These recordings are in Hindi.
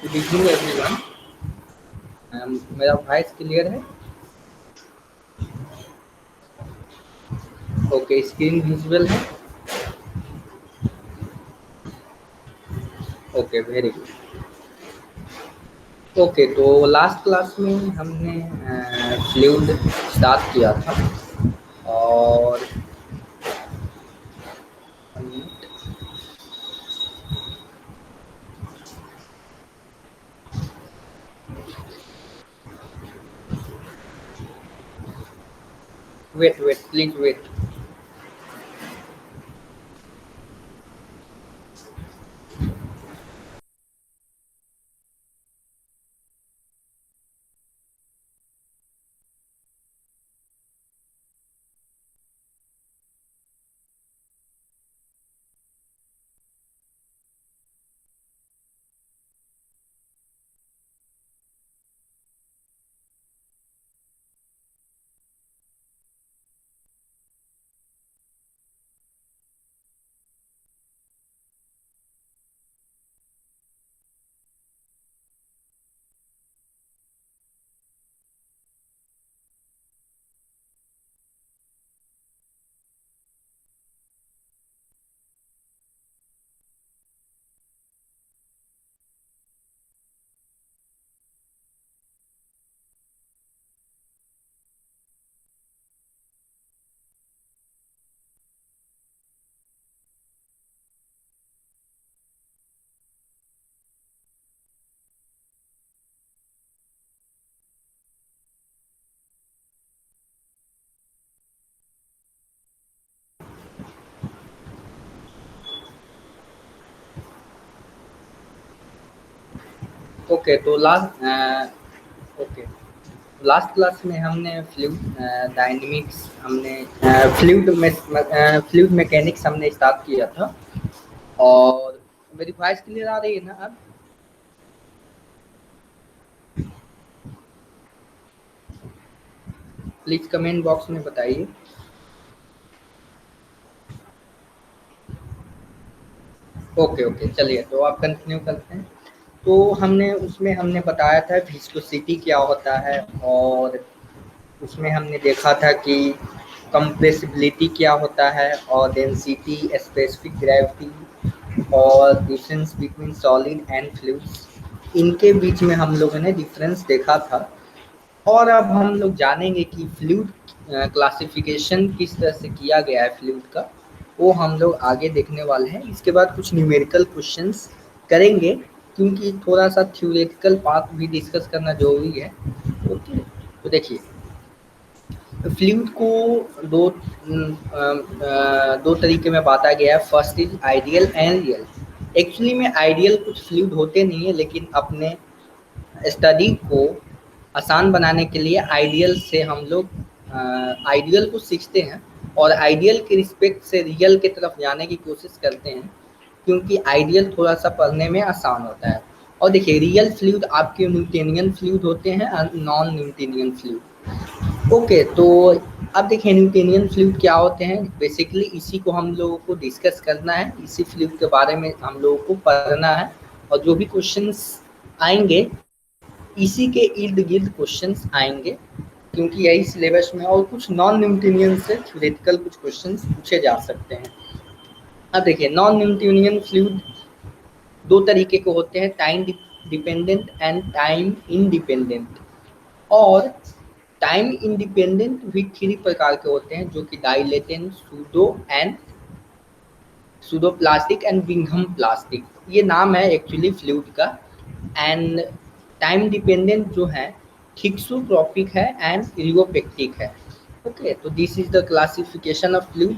Good evening everyone. मेरा वॉइस क्लियर है? ओके, स्क्रीन विजुअल है? Okay, very good. ओके, तो लास्ट क्लास में हमने फ्लूइड स्टार्ट किया था। और wait wait please wait. Okay, तो ओके, लास्ट क्लास में हमने फ्लूइड डायनेमिक्स, हमने फ्लूइड मैकेनिक्स हमने स्टार्ट किया था। और मेरी वॉइस क्लियर आ रही है ना अब? प्लीज कमेंट बॉक्स में बताइए। ओके ओके, चलिए तो आप कंटिन्यू करते हैं। तो हमने बताया था विस्कोसिटी क्या होता है, और उसमें हमने देखा था कि कंप्रेसिबिलिटी क्या होता है, और डेंसिटी, स्पेसिफिक ग्रेविटी, और difference between solid and fluids, इनके बीच में हम लोगों ने डिफरेंस देखा था। और अब हम लोग जानेंगे कि फ्लूइड क्लासिफिकेशन किस तरह से किया गया है फ्लूइड का, वो हम लोग आगे देखने वाले हैं। इसके बाद कुछ न्यूमेरिकल क्वेश्चंस करेंगे, क्योंकि थोड़ा सा थ्योरेटिकल पार्ट भी डिस्कस करना जरूरी है। ओके, तो देखिए, फ्लूइड को दो तरीके में बांटा गया है। First is ideal and real. Actually में आइडियल कुछ फ्लूइड होते नहीं है, लेकिन अपने स्टडी को आसान बनाने के लिए आइडियल से हम लोग आइडियल को सीखते हैं, और आइडियल के रिस्पेक्ट से रियल की तरफ जाने की कोशिश करते हैं, क्योंकि आइडियल थोड़ा सा पढ़ने में आसान होता है। और देखिए, रियल फ्लूइड आपके न्यूटोनियन फ्लूइड होते हैं और नॉन न्यूटोनियन फ्लूइड। ओके, तो अब देखिए न्यूटोनियन फ्लूइड क्या होते हैं। बेसिकली इसी को हम लोगों को डिस्कस करना है, इसी फ्लूइड के बारे में हम लोगों को पढ़ना है। और जो भी क्वेश्चंस आएंगे, इसी के इर्द गिर्द क्वेश्चंस आएंगे, क्योंकि यही सिलेबस में और कुछ नॉन न्यूटोनियन से थ्योरेटिकल कुछ क्वेश्चंस पूछे जा सकते हैं। अब देखिए, नॉन न्यूटोनियन फ्लूइड दो तरीके के होते हैं, time dependent and time independent. और टाइम इंडिपेंडेंट भी थ्री प्रकार के होते हैं, जो कि dilatant, pseudo plastic and Bingham plastic, ये नाम है एक्चुअली फ्लूइड का। एंड टाइम डिपेंडेंट जो है थिक्सोट्रॉपिक है एंड रियोपेक्टिक है। ओके, तो this is the classification of fluid.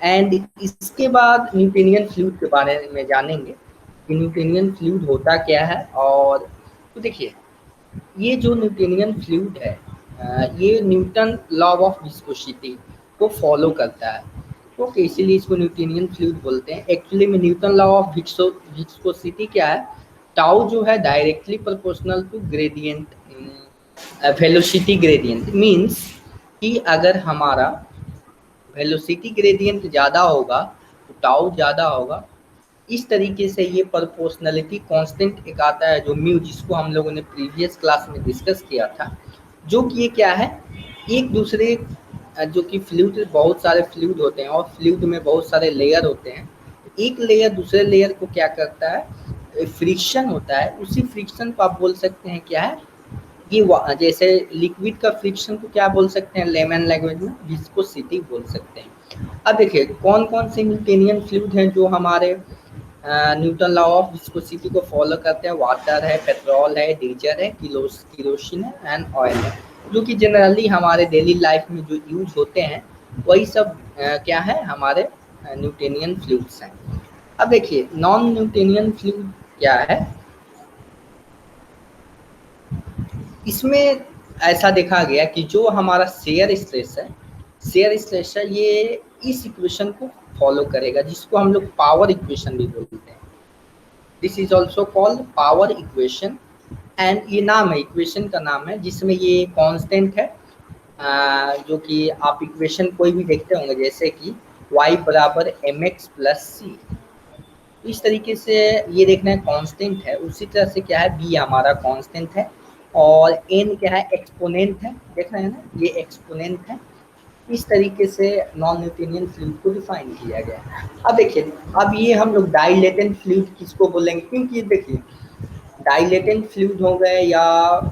And इसके बाद न्यूटोनियन फ्लूइड के बारे में जानेंगे कि न्यूटोनियन फ्लूइड होता क्या है। और तो देखिए, ये जो न्यूटोनियन फ्लूइड है, ये न्यूटन लॉ ऑफ विस्कोसिटी को फॉलो करता है। ओके, इसीलिए इसको न्यूटोनियन फ्लूइड बोलते हैं। एक्चुअली में न्यूटन लॉ ऑफ विस्कोसिटी क्या है? टाउ जो है directly proportional to gradient, velocity gradient. Means कि अगर हमारा वेलोसिटी ग्रेडियंट ज़्यादा होगा तो टाउ ज़्यादा होगा, इस तरीके से ये प्रोपोर्शनलिटी कांस्टेंट एक आता है जो म्यू, जिसको हम लोगों ने प्रीवियस क्लास में डिस्कस किया था, जो कि ये क्या है, एक दूसरे जो कि फ्लूइड, बहुत सारे फ्लूइड होते हैं और फ्लूइड में बहुत सारे लेयर होते हैं। एक लेयर दूसरे लेयर को क्या करता है, फ्रिक्शन होता है, उसी फ्रिक्शन को आप बोल सकते हैं क्या है, ये जैसे लिक्विड का फ्रिक्शन को क्या बोल सकते हैं लेमन लैंग्वेज में, विस्कोसिटी बोल सकते हैं। अब देखिए कौन कौन से न्यूटोनियन फ्लूइड हैं जो हमारे न्यूटन लॉ ऑफ विस्कोसिटी को फॉलो करते हैं। वाटर है, पेट्रोल है, डीजल है, किरोसिन है एंड ऑयल है, जो कि जनरली हमारे डेली लाइफ में जो यूज होते हैं वही सब क्या है हमारे न्यूटोनियन फ्लूइड्स हैं। अब देखिए नॉन न्यूटोनियन फ्लूइड क्या है, इसमें ऐसा देखा गया कि जो हमारा शेयर स्ट्रेस है ये इस इक्वेशन को फॉलो करेगा, जिसको हम लोग पावर इक्वेशन भी बोलते हैं। This is also called power equation, and ये नाम है, इक्वेशन का नाम है, जिसमें ये कांस्टेंट है जो कि आप इक्वेशन कोई भी देखते होंगे जैसे कि y बराबर mx प्लस सी, इस तरीके से ये देखना है कांस्टेंट है। उसी तरह से क्या है, b हमारा कांस्टेंट है और n क्या है, एक्सपोनेंट है, देख रहे हैं ना, ये एक्सपोनेंट है। इस तरीके से नॉन न्यूटोनियन फ्लूइड को डिफाइन किया गया है। अब देखिए, अब ये हम लोग डाइलेटेंट फ्लूइड किसको बोलेंगे, क्योंकि देखिए डाइलेटेंट फ्लूइड हो गए या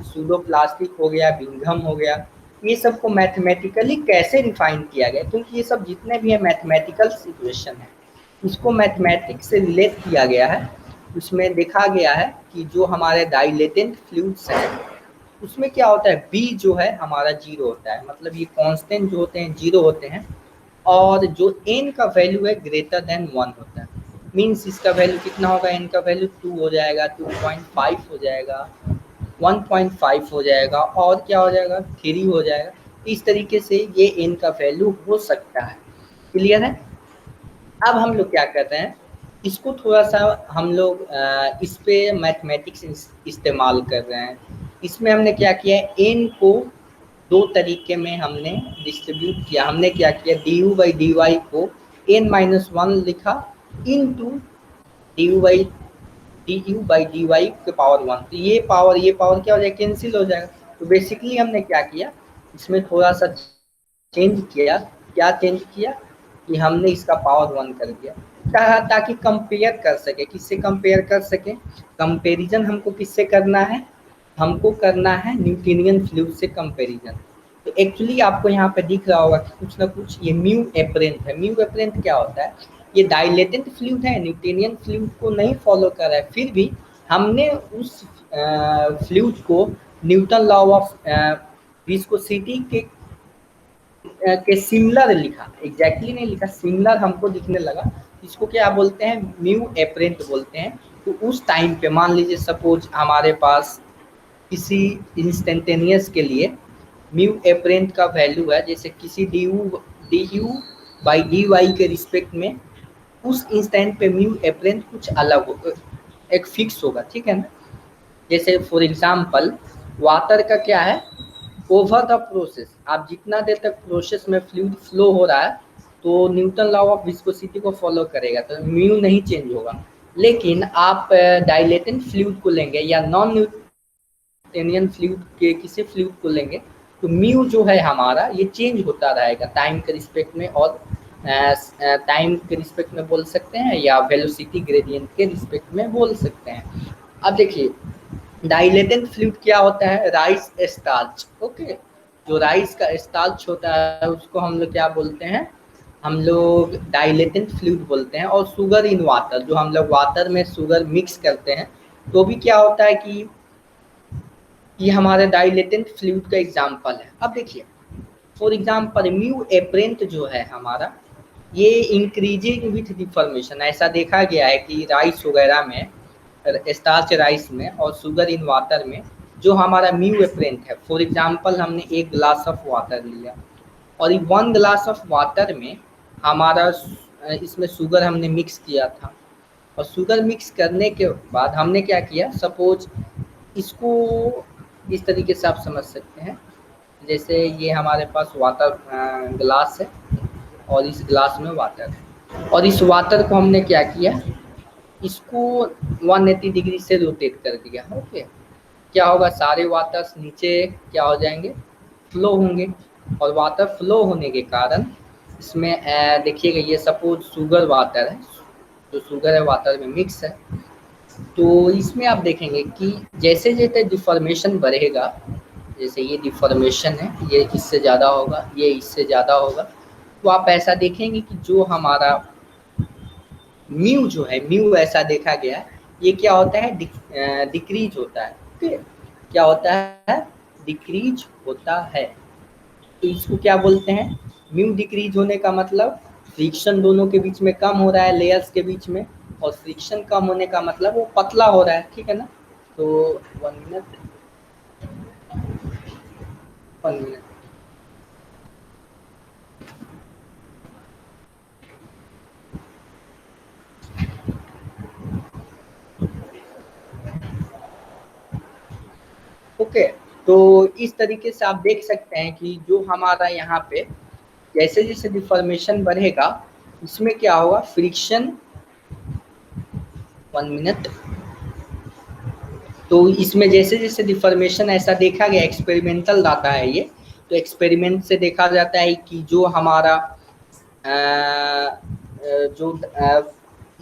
सूडोप्लास्टिक हो गया, बिंघम हो गया, ये सब को मैथमेटिकली कैसे डिफाइन किया गया, क्योंकि ये सब जितने भी है मैथमेटिकल इक्वेशन है, इसको मैथमेटिक्स से रिलेट किया गया है। उसमें देखा गया है कि जो हमारे डाइलेटेंट फ्लूइड्स हैं उसमें क्या होता है, बी जो है हमारा जीरो होता है, मतलब ये कांस्टेंट जो होते हैं जीरो होते हैं, और जो एन का वैल्यू है ग्रेटर देन 1 होता है। मीन्स इसका वैल्यू कितना होगा, एन का वैल्यू 2 हो जाएगा, 2.5 हो जाएगा, 1.5 हो जाएगा, और क्या हो जाएगा 3 हो जाएगा। इस तरीके से ये एन का वैल्यू हो सकता है। क्लियर है। अब हम लोग क्या करते हैं, इसको थोड़ा सा हम लोग इस पे मैथमेटिक्स इस्तेमाल कर रहे हैं। इसमें हमने क्या किया है, एन को दो तरीके में हमने डिस्ट्रीब्यूट किया। हमने क्या किया, d u by d y को n-1 लिखा into d u by d y के पावर 1। तो ये पावर क्या हो जाएगा, कैंसिल हो जाएगा। तो बेसिकली हमने क्या किया, इसमें थोड़ा सा चेंज किया। क्या चेंज किया कि हमने इसका पावर 1 कर दिया, ताकि कंपेयर कर सके। किससे कंपेयर कर सके, कंपेरिजन हमको किससे करना है, हमको करना है न्यूटोनियन फ्लूइड से कंपेरिजन। तो एक्चुअली आपको यहाँ पे दिख रहा होगा कि कुछ ना कुछ ये म्यू एपरेंट है। म्यू एपरेंट क्या होता है, ये डाइलेटेंट फ्लूइड है, न्यूटोनियन फ्लूइड को नहीं फॉलो कर रहा है, फिर भी हमने उस फ्लूइड को न्यूटन लॉ ऑफ विस्कोसिटी के सिमिलर लिखा, एग्जैक्टली नहीं लिखा, सिमिलर हमको दिखने लगा। इसको क्या बोलते हैं, म्यू एपरेंट बोलते हैं। तो उस टाइम पे मान लीजिए सपोज हमारे पास किसी इंस्टेंटेनियस के लिए म्यू एपरेंट का वैल्यू है, जैसे किसी d u by d y के रिस्पेक्ट में उस इंस्टेंट पे म्यू एपरेंट कुछ अलग होगा, एक फिक्स होगा, ठीक है ना। जैसे फॉर एग्जांपल वाटर का क्या है, ओवर द प्रोसेस, आप जितना देर तक प्रोसेस में फ्लूइड फ्लो हो रहा है तो न्यूटन लॉ ऑफ विस्कोसिटी को फॉलो करेगा, तो म्यू नहीं चेंज होगा। लेकिन आप डाइलेटेंट फ्लूइड को लेंगे या नॉन न्यूटोनियन फ्लूइड के किसी फ्लूइड को लेंगे तो म्यू जो है हमारा ये चेंज होता रहेगा टाइम के रिस्पेक्ट में, और टाइम के रिस्पेक्ट में बोल सकते हैं या वेलोसिटी ग्रेडियंट के रिस्पेक्ट में बोल सकते हैं। अब देखिए डाइलेटेंट फ्लूइड क्या होता है, राइस स्टार्च। ओके, जो राइस का स्टार्च होता है उसको हम लोग क्या बोलते हैं, हम लोग डाइलेटेंट फ्लूइड बोलते हैं। और शुगर इन वाटर, जो हम लोग वाटर में शुगर मिक्स करते हैं तो भी क्या होता है कि ये हमारे डाइलेटेंट फ्लूइड का एग्जाम्पल है। अब देखिए फॉर एग्जाम्पल म्यू एपरेंट जो है हमारा, ये इंक्रीजिंग विथ डिफॉर्मेशन। ऐसा देखा गया है कि राइस वगैरह में, स्टार्च राइस में और शुगर इन वाटर में जो हमारा म्यू एपरेंट है, फॉर एग्जांपल हमने एक ग्लास ऑफ वाटर लिया और 1 ग्लास ऑफ वाटर में हमारा इसमें शुगर हमने मिक्स किया था, और शुगर मिक्स करने के बाद हमने क्या किया, सपोज इसको इस तरीके से आप समझ सकते हैं, जैसे ये हमारे पास वाटर ग्लास है और इस ग्लास में वाटर है, और इस वाटर को हमने क्या किया, इसको 180 डिग्री से रोटेट कर दिया। ओके, क्या होगा, सारे वाटर्स नीचे क्या हो जाएंगे, फ्लो होंगे। और वाटर फ्लो होने के कारण इसमें देखिएगा, ये सपोज शुगर वाटर है, जो शुगर है वाटर में मिक्स है। तो इसमें आप देखेंगे कि जैसे जैसे डिफॉर्मेशन बढ़ेगा, जैसे ये डिफॉर्मेशन है, ये इससे ज़्यादा होगा, ये इससे ज़्यादा होगा, तो आप ऐसा देखेंगे कि जो हमारा म्यू जो है, म्यू ऐसा देखा गया है, ये क्या होता है, डिक्रीज होता है। ओके, क्या होता है, डिक्रीज होता है। तो इसको क्या बोलते हैं, म्यू डिक्रीज होने का मतलब फ्रिक्शन दोनों के बीच में कम हो रहा है, लेयर्स के बीच में, और फ्रिक्शन कम होने का मतलब वो पतला हो रहा है, ठीक है ना। तो 1 मिनट, 1 मिनट। ओके, तो इस तरीके से आप देख सकते हैं कि जो हमारा यहाँ पे जैसे जैसे डिफॉर्मेशन बढ़ेगा, इसमें क्या होगा, फ्रिक्शन, 1 मिनट। तो इसमें जैसे जैसे डिफॉर्मेशन ऐसा देखा गया, एक्सपेरिमेंटल डाटा है ये, तो एक्सपेरिमेंट से देखा जाता है कि जो हमारा जो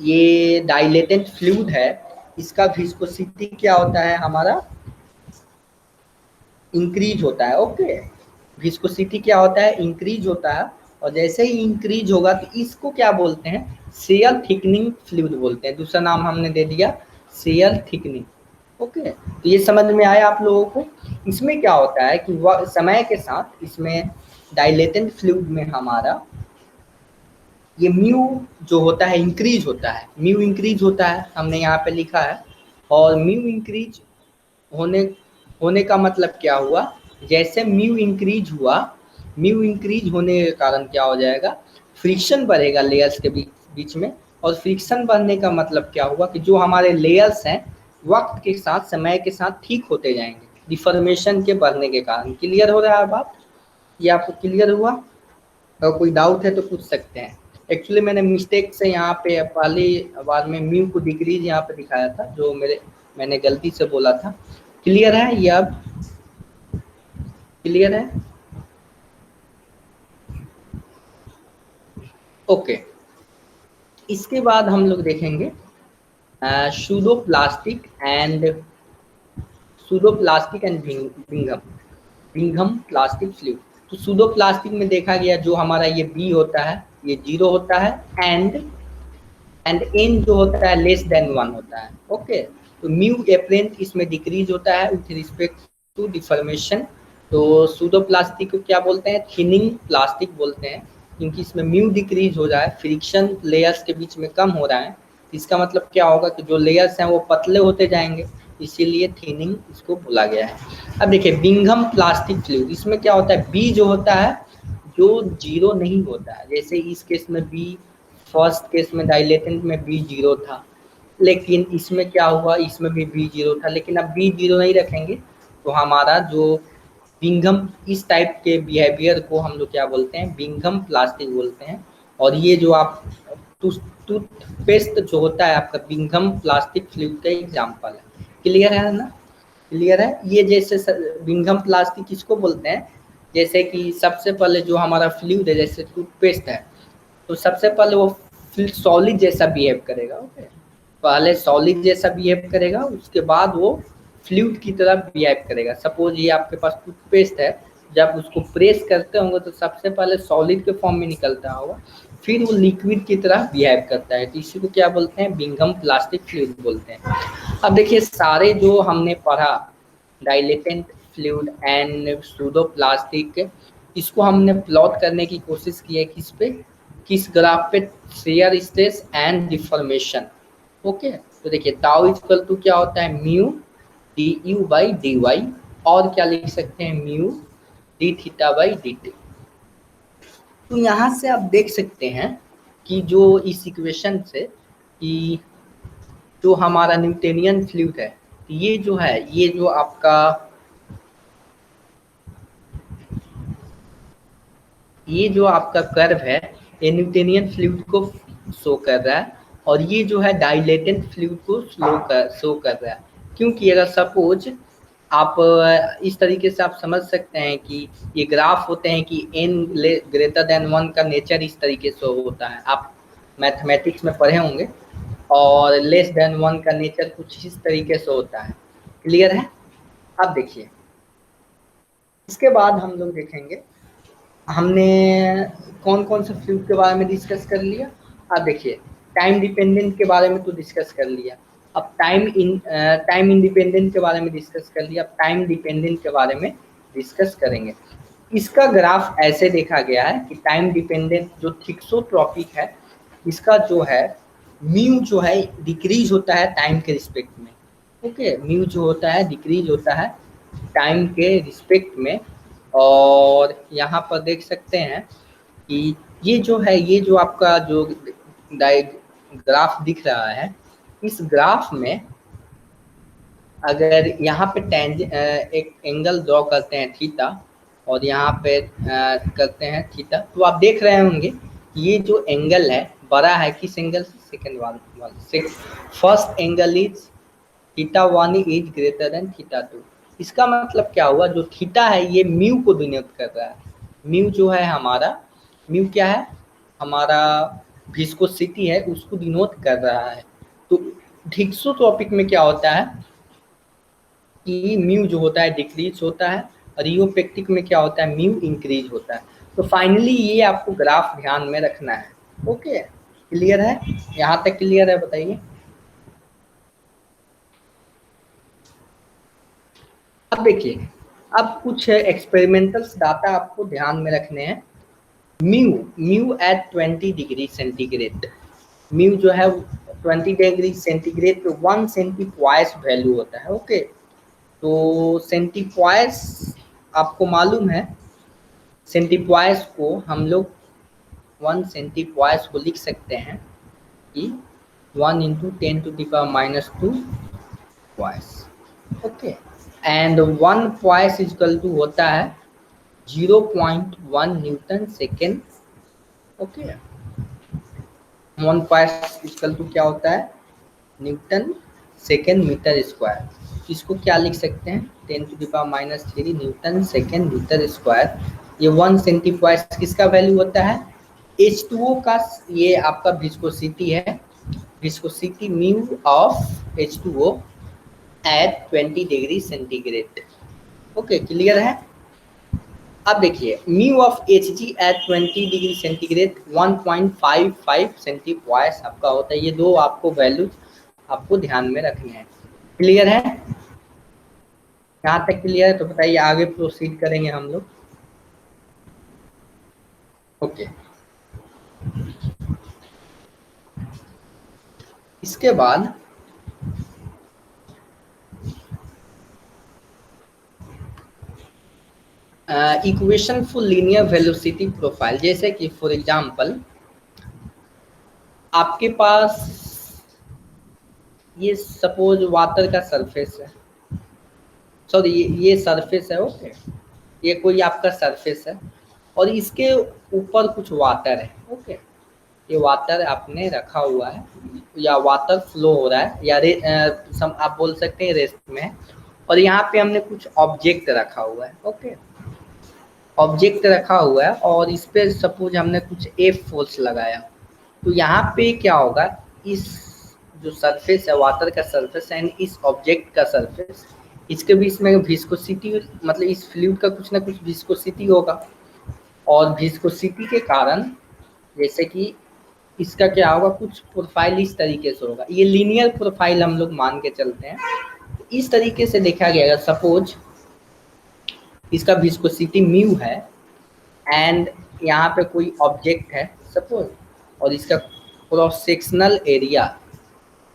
ये डाइलेटेंट फ्लूइड है, इसका विस्कोसिटी क्या होता है हमारा, इंक्रीज होता है। ओके, विस्कोसिटी क्या होता है, इंक्रीज होता है। और जैसे ही इंक्रीज होगा तो इसको क्या बोलते हैं, शेयर थिकनिंग फ्लूइड बोलते हैं। दूसरा नाम हमने दे दिया शेयर थिकनिंग। ओके, तो ये समझ में आया आप लोगों को। इसमें क्या होता है कि समय के साथ इसमें डाइलेटेंट फ्लूइड में हमारा ये म्यू जो होता है इंक्रीज होता है, म्यू इंक्रीज होता है, हमने यहाँ पे लिखा है। और म्यू इंक्रीज होने होने का मतलब क्या हुआ, जैसे म्यू इंक्रीज हुआ, म्यू इंक्रीज होने के कारण क्या हो जाएगा, फ्रिक्शन बढ़ेगा लेयर्स के बीच बीच में। और फ्रिक्शन बढ़ने का मतलब क्या हुआ कि जो हमारे लेयर्स हैं वक्त के साथ, समय के साथ ठीक होते जाएंगे डिफॉर्मेशन के बढ़ने के कारण। क्लियर हो रहा है बात, ये आपको क्लियर हुआ? अगर कोई डाउट है तो पूछ सकते हैं। एक्चुअली मैंने मिस्टेक से यहाँ पे पहली बार में म्यू को डिक्रीज यहाँ पे दिखाया था, जो मैंने गलती से बोला था। क्लियर है ये अब, क्लियर है? ओके, इसके बाद हम लोग देखेंगे pseudo plastic and Bingham, Bingham plastic fluid. तो सूडो प्लास्टिक में देखा गया जो हमारा ये बी होता है ये 0 होता है, एंड एन जो होता है लेस देन 1 होता है। ओके, तो म्यू एपरेंट इसमें डिक्रीज होता है विथ रिस्पेक्ट टू डिफॉर्मेशन। तो सूडो प्लास्टिक को क्या बोलते हैं, थिनिंग प्लास्टिक बोलते हैं, क्योंकि इसमें म्यू डिक्रीज हो रहा है, फ्रिक्शन लेयर्स के बीच में कम हो रहा है। इसका मतलब क्या होगा कि जो लेयर्स हैं वो पतले होते जाएंगे, इसीलिए थिनिंग इसको बोला गया है। अब देखिए बिंघम प्लास्टिक फ्लूइड, इसमें क्या होता है, बी जो होता है जो 0 नहीं होता है, जैसे इस केस में बी, फर्स्ट केस में डाइलेटेंट में बी 0 था, लेकिन इसमें क्या हुआ, इसमें भी बी 0 था, लेकिन अब बी 0 नहीं रखेंगे तो हमारा जो बिंघम, इस टाइप के बिहेवियर को हम लोग क्या बोलते हैं, बिंघम प्लास्टिक बोलते हैं। और ये जो आप टूथपेस्ट जो होता है आपका, बिंघम प्लास्टिक फ्लूइड का एग्जाम्पल है। क्लियर है ना, क्लियर है? ये जैसे बिंघम प्लास्टिक किसको बोलते हैं, जैसे कि सबसे पहले जो हमारा फ्लूइड है, जैसे टूथपेस्ट है, तो सबसे पहले वो फिर सॉलिड जैसा बिहेव करेगा। ओके, पहले सॉलिड जैसा बिहेव करेगा, उसके बाद वो फ्लूइड की तरह बिहेव करेगा। सपोज ये आपके पास टूथपेस्ट है, जब उसको प्रेस करते होंगे तो सबसे पहले सॉलिड के फॉर्म में निकलता होगा, फिर वो लिक्विड की तरह बिहेव करता है। तो इसी को क्या बोलते हैं, बिंघम प्लास्टिक फ्लूइड बोलते हैं। अब देखिए सारे जो हमने पढ़ा, dilatant fluid and pseudo plastic, इसको हमने प्लॉट करने की कोशिश की है किस पे, किस ग्राफ पे, shear stress and deformation. Okay, तो देखिए टाउ इक्वल टू क्या होता है, mu d u by d y, और क्या लिख सकते हैं, mu d theta by d t. तो यहाँ से आप देख सकते हैं कि जो इस इक्वेशन से कि जो हमारा न्यूटेनियन फ्लूइड है, ये जो है, ये जो आपका ये जो आपका कर्व है, ये न्यूटेनियन फ्लूइड को शो कर रहा है। और ये जो है डाइलेटेड फ्लूइड को शो कर रहा है। क्योंकि अगर सपोज आप इस तरीके से आप समझ सकते हैं कि ये ग्राफ होते हैं कि n ग्रेटर देन 1 का नेचर इस तरीके से होता है, आप मैथमेटिक्स में पढ़े होंगे, और लेस देन 1 का नेचर कुछ इस तरीके से होता है। क्लियर है? अब देखिए, इसके बाद हम लोग देखेंगे, हमने कौन कौन से फ्लूइड के बारे में डिस्कस कर लिया। अब देखिए, टाइम डिपेंडेंट के बारे में तो डिस्कस कर लिया, अब टाइम इंडिपेंडेंट के बारे में डिस्कस कर लिया, अब टाइम डिपेंडेंट के बारे में डिस्कस करेंगे। इसका ग्राफ ऐसे देखा गया है कि टाइम डिपेंडेंट जो थिक्सोट्रॉपिक है, इसका जो है म्यू जो है डिक्रीज होता है टाइम के रिस्पेक्ट में। ओके, म्यू जो होता है डिक्रीज होता है टाइम के रिस्पेक्ट में। और यहाँ पर देख सकते हैं कि ये जो है, ये जो आपका जो ग्राफ दिख रहा है, इस ग्राफ में अगर यहाँ पे एक एंगल ड्रॉ करते हैं थीटा, और यहाँ पे करते हैं थीटा, तो आप देख रहे होंगे ये जो एंगल है बड़ा है किस एंगल से, सेकेंड वाला। First angle is theta 1 is greater than theta 2। इसका मतलब क्या हुआ, जो थीटा है ये म्यू को डिनोट कर रहा है। म्यू जो है हमारा, म्यू क्या है, हमारा विस्कोसिटी है, उसको डिनोट कर रहा है। तो थिक्सोट्रॉपिक में क्या होता है कि म्यू जो होता है डिक्रीज होता है, और रियोपेक्टिक में क्या होता है, म्यू इंक्रीज होता है। तो फाइनली ये आपको ग्राफ ध्यान में रखना है। ओके, क्लियर है? यहाँ तक क्लियर है? बताइए। अब देखिए, अब कुछ एक्सपेरिमेंटल डाटा आपको ध्यान में रखने हैं। Mu at 20 degree centigrade, mu जो है 20 डिग्री सेंटीग्रेड पे 1 सेंटीपॉइस वैल्यू होता है। ओके, तो सेंटीपॉइस आपको मालूम है, सेंटीपॉइस को हम लोग 1 सेंटीपॉइस को लिख सकते हैं कि 1 into 10⁻⁻2 poise. Okay, and 1 poise equal to होता है 0.1 newton second. Okay, 1 poise equal to क्या होता है, न्यूटन सेकेंड मीटर स्क्वायर। इसको क्या लिख सकते हैं, 10⁻³ न्यूटन सेकेंड मीटर स्क्वायर। ये 1 सेंटीपॉइस किसका वैल्यू होता है, H2O का। ये आपका विस्कोसिटी है, viscosity mu of H2O at 20 degree centigrade. Okay, clear है? अब देखिए, mu of Hg at 20 degree centigrade 1.55 centipoise आपका होता है। ये दो आपको वैल्यूज आपको ध्यान में रखने हैं। क्लियर है? यहाँ तक क्लियर है? तो बताइए, आगे प्रोसीड करेंगे हम लोग। ओके, इसके बाद equation for linear velocity profile. जैसे कि फॉर एग्जांपल आपके पास ये सपोज वाटर का सरफेस है, सॉरी ये सरफेस है। ओके, ये कोई आपका सरफेस है और इसके ऊपर कुछ वाटर है। ओके, ये वाटर आपने रखा हुआ है, या वाटर फ्लो हो रहा है, या आप बोल सकते हैं रेस्ट में है। और यहाँ पे हमने कुछ ऑब्जेक्ट रखा हुआ है। ओके, ऑब्जेक्ट रखा हुआ है और इस पे सपोज हमने कुछ एफ फोर्स लगाया, तो यहाँ पे क्या होगा, इस जो सरफेस है वाटर का सरफेस एंड इस ऑब्जेक्ट का सरफेस, इसके बीच में विस्कोसिटी, मतलब इस फ्लूइड का कुछ ना कुछ विस्कोसिटी होगा। और विस्कोसिटी के कारण जैसे कि इसका क्या होगा, कुछ प्रोफाइल इस तरीके से होगा। ये लीनियर प्रोफाइल हम लोग मान के चलते हैं। इस तरीके से देखा गया, सपोज इसका विस्कोसिटी म्यू है एंड यहाँ पे कोई ऑब्जेक्ट है सपोज, और इसका क्रॉस सेक्शनल एरिया,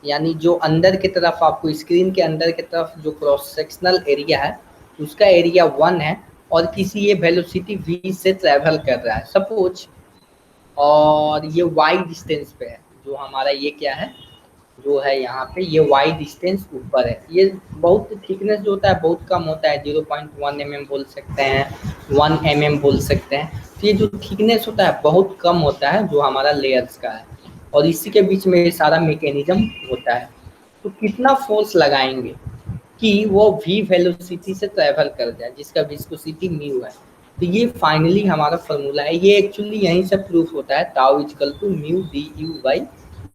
यानी जो अंदर की तरफ आपको स्क्रीन के अंदर की तरफ जो क्रॉस सेक्शनल एरिया है उसका एरिया 1 है, और किसी ये वेलोसिटी v से ट्रैवल कर रहा है सपोज, और ये y डिस्टेंस पे है। जो हमारा ये क्या है, जो है यहाँ पे ये y डिस्टेंस ऊपर है। ये बहुत थिकनेस जो होता है बहुत कम होता है, 0.1 mm बोल सकते हैं, 1 mm बोल सकते हैं। तो ये जो थिकनेस होता है बहुत कम होता है जो हमारा लेयर्स का है। और इसी के बीच में ये सारा मैकेनिज्म होता है। तो कितना फोर्स लगाएंगे कि वो v वेलोसिटी से ट्रैवल कर जाए, जिसका विस्कोसिटी म्यू है। तो ये फाइनली हमारा फॉर्मूला है, ये एक्चुअली यहीं से प्रूफ होता है, tau equal to mu d u by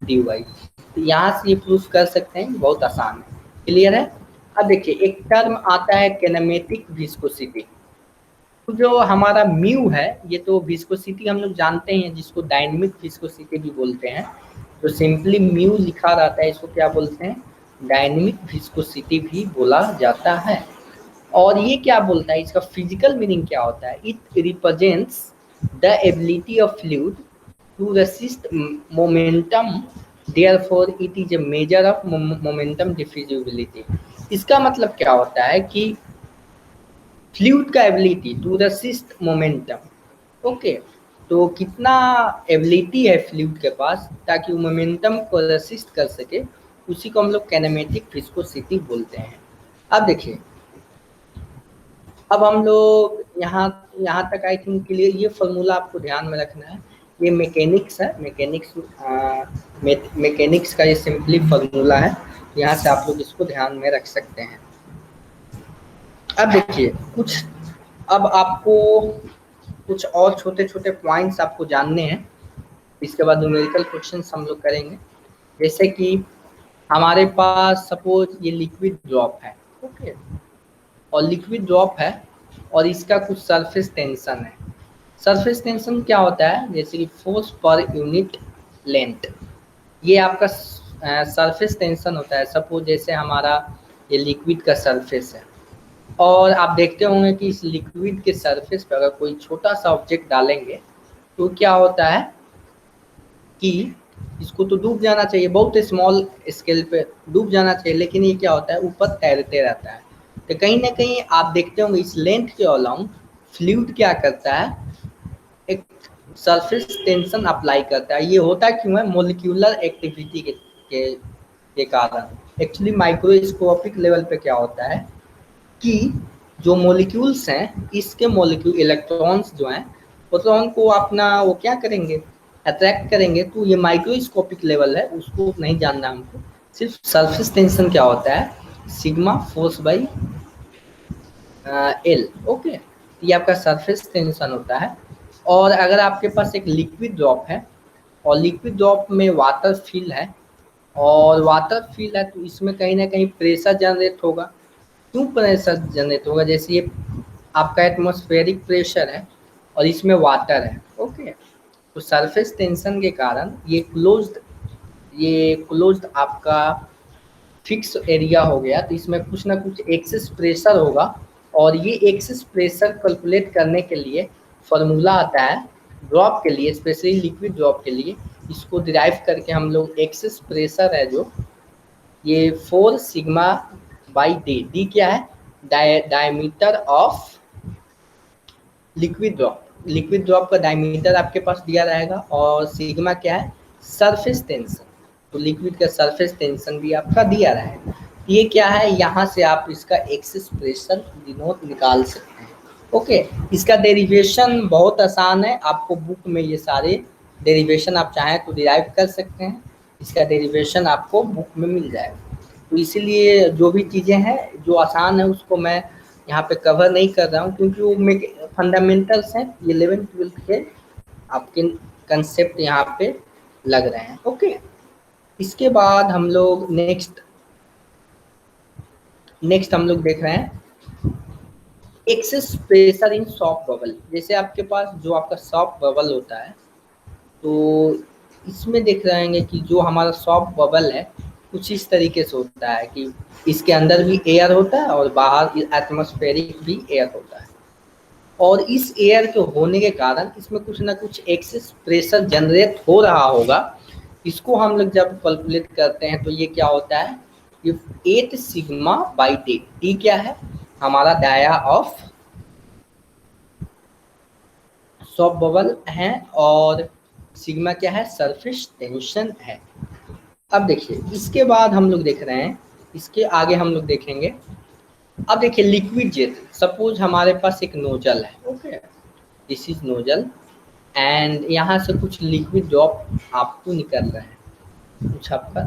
d y. तो यहाँ से ये प्रूफ कर सकते हैं, बहुत आसान है। क्लियर है? अब देखिए एक टर्म आता है किनेमेटिक विस्कोसिटी। तो जो हमारा म्यू है, ये तो विस्कोसिटी हम लोग जानते हैं, जिसको डायनेमिक विस्कोसिटी भी बोलते हैं। तो सिंपली म्यू लिखा रहता है, इसको क्या बोलते हैं? डायनेमिक विस्कोसिटी भी बोला जाता है। और ये क्या बोलता है, इसका फिजिकल मीनिंग क्या होता है? It represents the ability of fluid to resist momentum, therefore it is a measure of momentum diffusibility. इसका मतलब क्या होता है कि फ्लूइड का ability to resist momentum. Okay, तो कितना एबिलिटी है फ्लूइड के पास ताकि वो मोमेंटम को रेसिस्ट कर सके, उसी को हम लोग काइनेमेटिक विस्कोसिटी बोलते हैं। अब देखिए, अब हम लोग यहाँ यहाँ तक आई थिंक के लिए ये फॉर्मूला आपको ध्यान में रखना है। ये मैकेनिक्स है, मैकेनिक्स का ये सिंपली फॉर्मूला है, यहाँ से आप लोग इसको ध्यान में रख सकते हैं। अब देखिए अब आपको कुछ और छोटे छोटे पॉइंट्स आपको जानने हैं, इसके बाद न्यूमेरिकल क्वेश्चंस हम लोग करेंगे। जैसे कि हमारे पास सपोज ये लिक्विड ड्रॉप है, ओके, और लिक्विड ड्रॉप है और इसका कुछ सरफेस टेंशन है। सरफेस टेंशन क्या होता है? जैसे कि फोर्स पर यूनिट लेंथ, ये आपका सरफेस टेंशन होता है। सपोज जैसे हमारा ये लिक्विड का सरफेस है, और आप देखते होंगे कि इस लिक्विड के सरफेस पर अगर कोई छोटा सा ऑब्जेक्ट डालेंगे तो क्या होता है कि इसको तो डूब जाना चाहिए, बहुत स्मॉल स्केल पे डूब जाना चाहिए, लेकिन ये क्या होता है, ऊपर तैरते रहता है। तो कहीं ना कहीं आप देखते होंगे इस लेंथ के अलाउंग फ्लूइड क्या करता है, एक सरफेस टेंशन अप्लाई करता है। ये होता क्यों है? मोलिक्यूलर एक्टिविटी के कारण। एक्चुअली माइक्रोस्कोपिक लेवल पे क्या होता है कि जो मॉलिक्यूल्स हैं, इसके मॉलिक्यूल इलेक्ट्रॉन्स जो हैं, प्रोटॉन को अपना वो क्या करेंगे, अट्रैक्ट करेंगे। तो ये माइक्रोस्कोपिक लेवल है, उसको नहीं जानना हमको। सिर्फ सरफेस टेंशन क्या होता है, sigma force by L. Okay, ये आपका सरफेस टेंशन होता है। और अगर आपके पास एक लिक्विड ड्रॉप है और लिक्विड ड्रॉप में वाटर फिल है, और वाटर फिल है, तो इसमें कहीं ना कहीं प्रेशर जनरेट होगा। क्यों प्रेशर जनरेट होगा? जैसे ये आपका एटमॉस्फेरिक प्रेशर है और इसमें वाटर है, ओके, तो सरफेस टेंशन के कारण ये क्लोज्ड आपका फिक्स एरिया हो गया, तो इसमें कुछ ना कुछ एक्सेस प्रेशर होगा। और ये एक्सेस प्रेशर कैलकुलेट करने के लिए फॉर्मूला आता है ड्रॉप के लिए, स्पेशली लिक्विड ड्रॉप के लिए। इसको डिराइव करके हम लोग एक्सेस प्रेशर है जो ये 4 सिग्मा बाई डी क्या है? डायमीटर ऑफ लिक्विड ड्रॉप का डायमीटर आपके पास दिया रहेगा, और सिग्मा क्या है? Surface tension. तो लिक्विड का सरफेस टेंशन भी आपका दिया रहेगा। ये क्या है? यहाँ से आप इसका एक्सेस प्रेशर डिनोट निकाल सकते हैं। ओके, इसका डेरिवेशन बहुत आसान है, आपको बुक में ये सारे डेरिवेशन आप चाहें तो डिराइव कर सकते हैं। इसका डेरिवेशन आपको बुक में मिल जाएगा। तो इसीलिए जो भी चीज़ें हैं जो आसान है उसको मैं यहाँ पे कवर नहीं कर रहा हूँ, क्योंकि वो में फंडामेंटल्स हैं, 11th-12th के आपके कंसेप्ट यहाँ पे लग रहे हैं। ओके, इसके बाद हम लोग नेक्स्ट हम लोग देख रहे हैं excess pressure in soft bubble. जैसे आपके पास जो आपका सॉफ्ट बबल होता है, तो इसमें देख रहे हैं कि जो हमारा सॉफ्ट बबल है कुछ इस तरीके से होता है कि इसके अंदर भी एयर होता है और बाहर एटमॉस्फेरिक भी एयर होता है। और इस एयर के होने के कारण इसमें कुछ ना कुछ एक्सेस प्रेशर जनरेट हो रहा होगा। इसको हम लोग जब कैलकुलेट करते हैं तो ये क्या होता है, ये 8 सिग्मा बाई डी क्या है? हमारा डाया ऑफ सॉफ्ट बबल है, और सिग्मा क्या है? सरफेस टेंशन है। अब देखिए इसके बाद हम लोग देख रहे हैं, इसके आगे हम लोग देखेंगे। अब देखिए लिक्विड जेट, सपोज हमारे पास एक नोजल है, okay, this is nozzle, and यहाँ से कुछ लिक्विड ड्रॉप आपको निकल रहा है, कुछ आपका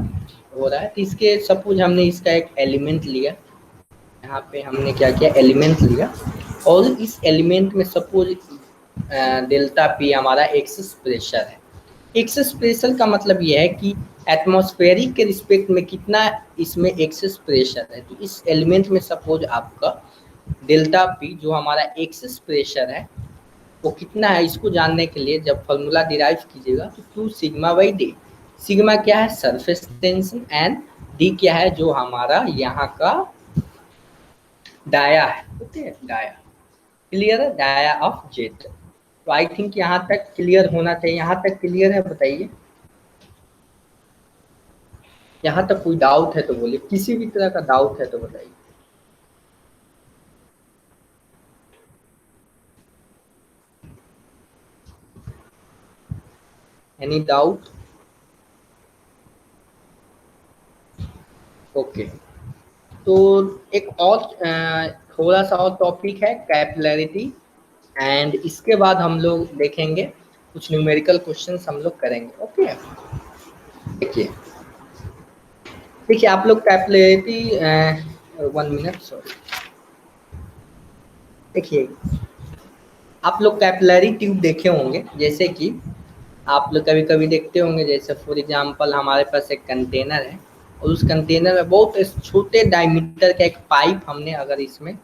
हो रहा है। तो इसके सपोज हमने इसका एक एलिमेंट लिया, यहाँ पे हमने क्या किया, एलिमेंट लिया, और इस एलिमेंट में सपोज डेल्टा पी हमारा एक्सेस प्रेशर है। एक्सेस प्रेशर का मतलब यह है कि एटमॉस्फेरिक के रिस्पेक्ट में कितना इसमें एक्सेस प्रेशर है। तो इस एलिमेंट में सपोज आपका डेल्टा पी जो हमारा एक्सेस प्रेशर है वो कितना है, इसको जानने के लिए जब फॉर्मूला डिराइव कीजिएगा तो 2 सिग्मा बाई डी। सिग्मा क्या है, सरफेस टेंशन, एंड डी क्या है, जो हमारा यहाँ का डाया है। ओके, डाया क्लियर है, डाया ऑफ जेट। तो आई थिंक यहाँ तक क्लियर होना चाहिए। यहाँ तक क्लियर है, बताइए। यहाँ तक कोई डाउट है तो बोलिए, किसी भी तरह का डाउट है तो बताइए। Any doubt? ओके, तो एक और थोड़ा सा और टॉपिक है कैपिलरिटी, एंड इसके बाद हम लोग देखेंगे कुछ न्यूमेरिकल क्वेश्चंस हम लोग करेंगे। ओके, देखिए देखिए आप लोग कैपिलरिटी, 1 मिनट सॉरी, देखिए आप लोग कैपिलरी ट्यूब देखे होंगे, जैसे कि आप लोग कभी कभी देखते होंगे, जैसे फॉर एग्जांपल हमारे पास एक कंटेनर है और उस कंटेनर में बहुत छोटे डायमीटर का एक पाइप हमने अगर इसमें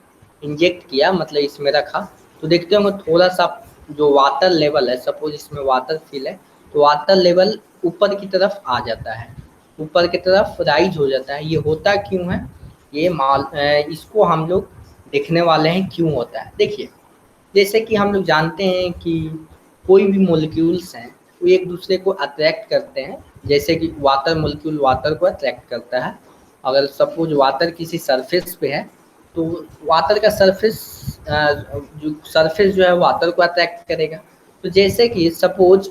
इंजेक्ट किया, मतलब इसमें रखा, तो देखते होंगे थोड़ा सा जो वाटर लेवल है, सपोज इसमें वाटर फिल है, तो वाटर लेवल ऊपर की तरफ आ जाता है, ऊपर की तरफ राइज हो जाता है। ये होता क्यों है, ये इसको हम लोग देखने वाले हैं क्यों होता है। देखिए, जैसे कि हम लोग जानते हैं कि कोई भी मोलिक्यूल्स हैं वो एक दूसरे को अट्रैक्ट करते हैं, जैसे कि वाटर मोलिक्यूल वाटर को अट्रैक्ट करता है। अगर सपोज वाटर किसी सरफेस पे है तो वाटर का सरफेस जो है वाटर को अट्रैक्ट करेगा। तो जैसे कि सपोज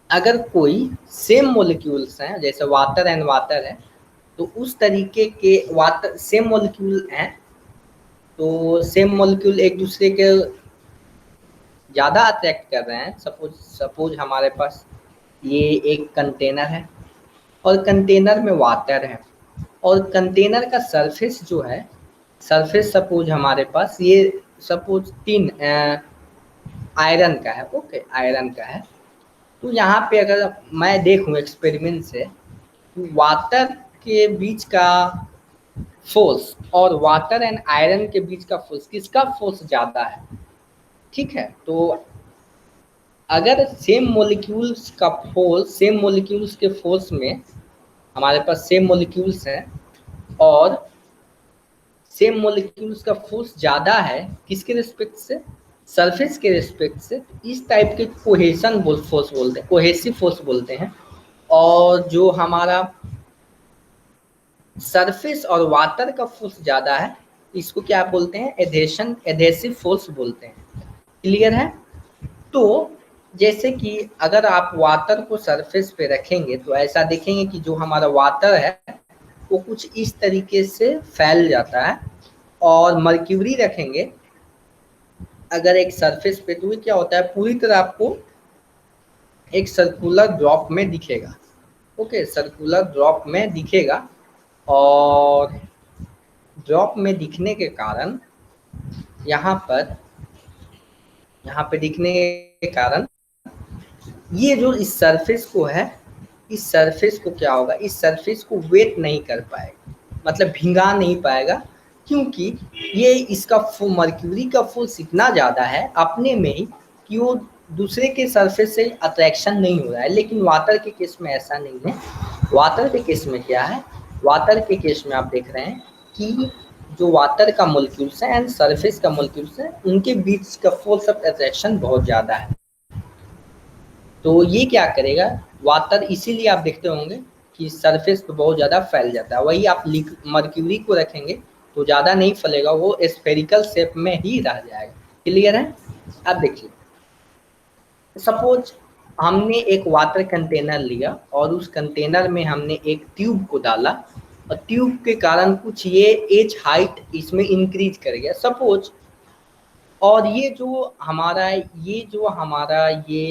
अगर कोई सेम मोलिक्यूल्स हैं, जैसे वाटर एंड वाटर है, तो उस तरीके के वाटर सेम मोलिक्यूल हैं, तो सेम मोलिक्यूल एक दूसरे के ज़्यादा अट्रैक्ट कर रहे हैं। सपोज हमारे पास ये एक कंटेनर है और कंटेनर में वाटर है, और कंटेनर का सरफेस जो है, सरफेस सपोज हमारे पास ये सपोज 3 आयरन का है। ओके, आयरन का है। तो यहाँ पे अगर मैं देखूँ एक्सपेरिमेंट से, तो वाटर के बीच का फोर्स और वाटर एंड आयरन के बीच का फोर्स, किसका फोर्स ज़्यादा है? ठीक है, तो अगर सेम मॉलिक्यूल्स का फोर्स, सेम मॉलिक्यूल्स के फोर्स में हमारे पास सेम मॉलिक्यूल्स हैं और सेम मॉलिक्यूल्स का फोर्स ज़्यादा है, किसके रिस्पेक्ट से? सरफेस के रिस्पेक्ट से, इस टाइप के कोहेशन फोर्स बोलते हैं, कोहेसिव फोर्स बोलते हैं। और जो हमारा सरफेस और वाटर का फोर्स ज़्यादा है, इसको क्या बोलते हैं? एधेशन, एधेसिव फोर्स बोलते हैं। क्लियर है? तो जैसे कि अगर आप वाटर को सरफेस पे रखेंगे तो ऐसा देखेंगे कि जो हमारा वाटर है वो कुछ इस तरीके से फैल जाता है, और मर्क्यूरी रखेंगे अगर एक सरफेस पे, तो क्या होता है, पूरी तरह आपको एक सर्कुलर ड्रॉप में दिखेगा। ओके, सर्कुलर ड्रॉप में दिखेगा, और ड्रॉप में दिखने के कारण यहाँ पे दिखने के कारण ये जो इस सरफेस को है, इस सरफेस को क्या होगा, इस सरफेस को वेट नहीं कर पाएगा, मतलब भिंगा नहीं पाएगा, क्योंकि ये इसका मर्क्यूरी का फोर्स इतना ज़्यादा है अपने में ही कि वो दूसरे के सरफेस से अट्रैक्शन नहीं हो रहा है। लेकिन वाटर के केस में ऐसा नहीं है। वाटर के केस में क्या है, वाटर के केस में आप देख रहे हैं कि जो वाटर का मोलिक्यूल्स है एंड सरफेस का मोलिक्यूल्स है, उनके बीच का फोर्स ऑफ अट्रैक्शन बहुत ज़्यादा है। तो ये क्या करेगा, वाटर इसीलिए आप देखते होंगे कि सरफेस पे बहुत ज़्यादा फैल जाता है। वही आप मर्क्यूरी को रखेंगे तो ज़्यादा नहीं फैलेगा, वो स्फेरिकल शेप में ही रह जाएगा। क्लियर है? अब देखिए, सपोज हमने एक वाटर कंटेनर लिया और उस कंटेनर में हमने एक ट्यूब को डाला, और ट्यूब के कारण कुछ ये एज हाइट इसमें इंक्रीज कर गया। सपोज और ये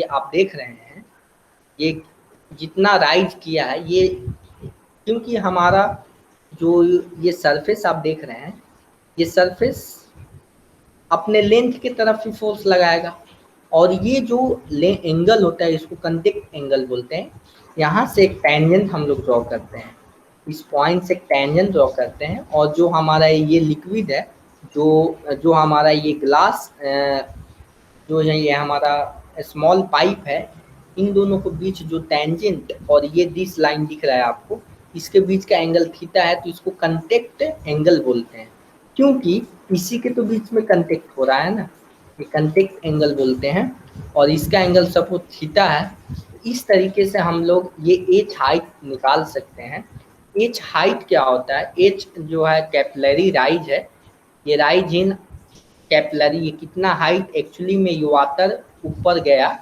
आप देख रहे हैं, ये जितना राइज किया है, ये क्योंकि हमारा जो ये सरफेस आप देख रहे हैं, ये सरफेस अपने लेंथ की तरफ ही फोर्स लगाएगा। और ये जो एंगल होता है इसको कंटेक्ट एंगल बोलते हैं। यहाँ से एक टेंजेंट हम लोग ड्रॉ करते हैं, इस पॉइंट से एक टेंजेंट ड्रॉ करते हैं, और जो हमारा ये लिक्विड है, जो जो हमारा ये ग्लास जो है, ये हमारा स्मॉल पाइप है, इन दोनों के बीच जो टेंजेंट और ये दिस लाइन दिख रहा है आपको, इसके बीच का एंगल थीटा है, तो इसको कंटेक्ट एंगल बोलते हैं, क्योंकि इसी के तो बीच में कंटेक्ट हो रहा है ना, ये कंटेक्ट एंगल बोलते हैं। और इसका एंगल सपोज थीटा है। इस तरीके से हम लोग ये एच हाइट निकाल सकते हैं। एच हाइट क्या होता है? एच जो है कैपिलरी राइज है, ये राइज इन कैपिलरी, ये कितना हाइट एक्चुअली में ये वाटर ऊपर गया,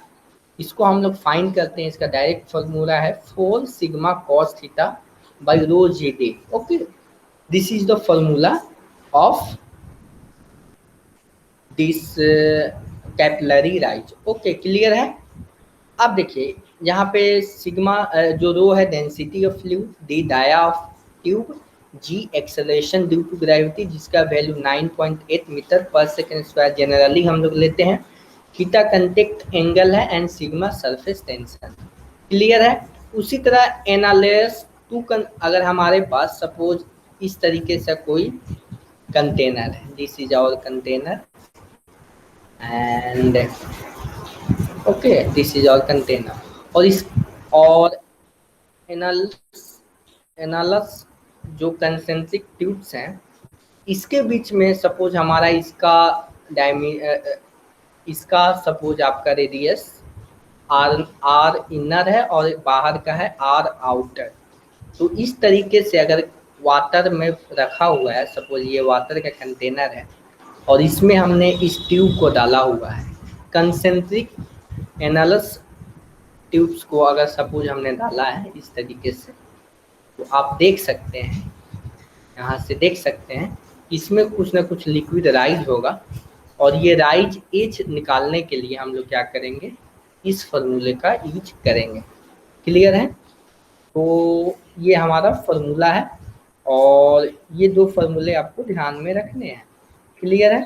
इसको हम लोग फाइंड करते हैं। इसका डायरेक्ट फॉर्मूला है 4 sigma cos theta by rho g d. Okay, this is the formula of this capillary rise. Okay, clear है? अब देखिए यहाँ पे सिग्मा जो रो है density of fluid, d dia of tube, g acceleration due to gravity जिसका value 9.8 meter per second square generally हम लोग लेते हैं, थीटा कंटेक्ट एंगल है, and sigma surface tension. Clear है? उसी तरह एनालिस टू अगर हमारे पास सपोज इस तरीके से कोई कंटेनर है, this is our container and okay, this is our container, और एनालस जो कंसेंट्रिक ट्यूब्स हैं, इसके बीच में सपोज हमारा इसका सपोज आपका रेडियस आर इनर है और बाहर का है आर आउटर। तो इस तरीके से अगर वाटर में रखा हुआ है, सपोज ये वाटर का कंटेनर है और इसमें हमने इस ट्यूब को डाला हुआ है, कंसेंट्रिक एनालस ट्यूब्स को अगर सपोज हमने डाला है इस तरीके से, तो आप देख सकते हैं, यहाँ से देख सकते हैं इसमें कुछ ना कुछ लिक्विड राइज होगा, और ये राइज एच निकालने के लिए हम लोग क्या करेंगे, इस फॉर्मूले का यूज करेंगे। क्लियर है? तो ये हमारा फॉर्मूला है, और ये 2 फॉर्मूले आपको ध्यान में रखने हैं। क्लियर है?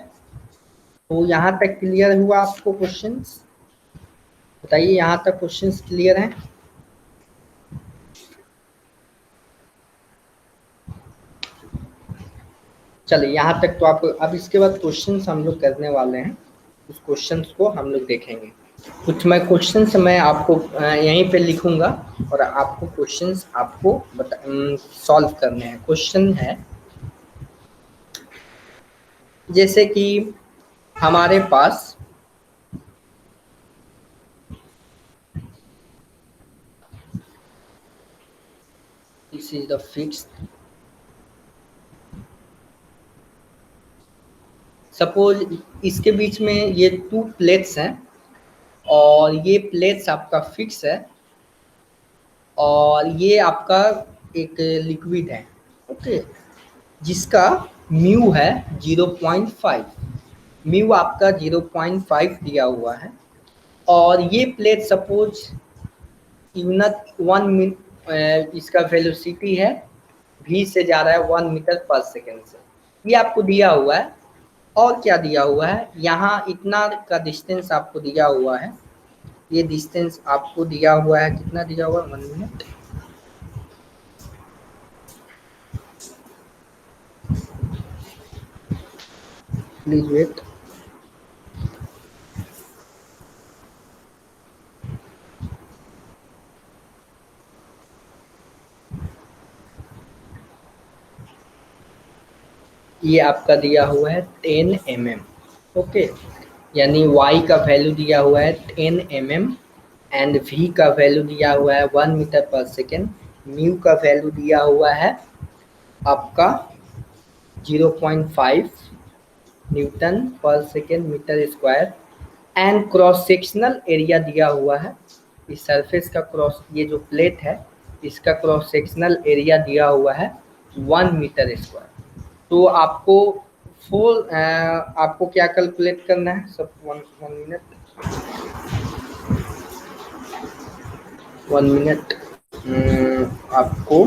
तो यहाँ तक क्लियर हुआ आपको क्वेश्चंस? बताइए, यहाँ तक क्वेश्चंस क्लियर हैं? चलिए, यहाँ तक तो आपको, अब इसके बाद क्वेश्चंस हम लोग करने वाले हैं, उस क्वेश्चंस को हम लोग देखेंगे। कुछ मैं क्वेश्चंस मैं आपको यहीं पे लिखूंगा और आपको क्वेश्चंस आपको सॉल्व करने हैं। क्वेश्चन है जैसे कि हमारे पास this is the fixed, suppose इसके बीच में ये 2 प्लेट्स हैं और ये प्लेट्स आपका फिक्स है, और ये आपका एक लिक्विड है, ओके, जिसका म्यू है 0.5, म्यू आपका 0.5 दिया हुआ है, और ये प्लेट सपोज यूनिट 1 इसका वेलोसिटी है v से जा रहा है 1 मीटर पर सेकेंड से, ये आपको दिया हुआ है। और क्या दिया हुआ है, यहाँ इतना का डिस्टेंस आपको दिया हुआ है, ये डिस्टेंस आपको दिया हुआ है, कितना दिया हुआ है, 1 मिनट, प्लीज वेट। ये आपका दिया हुआ है 10 mm, ओके, यानी y का वैल्यू दिया हुआ है 10 mm एंड v का वैल्यू दिया हुआ है 1 मीटर पर सेकेंड, म्यू का वैल्यू दिया हुआ है आपका 0.5 newton per second meter square, and cross sectional area दिया हुआ है, इस सरफेस का क्रॉस, ये जो प्लेट है इसका क्रॉस सेक्शनल एरिया दिया हुआ है 1 मीटर स्क्वायर। तो आपको आपको क्या कैलकुलेट करना है सब, वन मिनट, 1 मिनट। आपको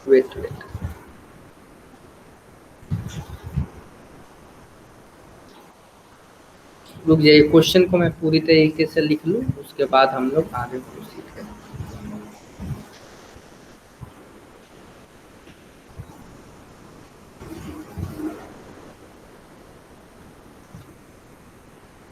वेट वेट रुक जाइए, क्वेश्चन को मैं पूरी तरीके से लिख लूँ, उसके बाद हम लोग आगे प्रोसीड करें।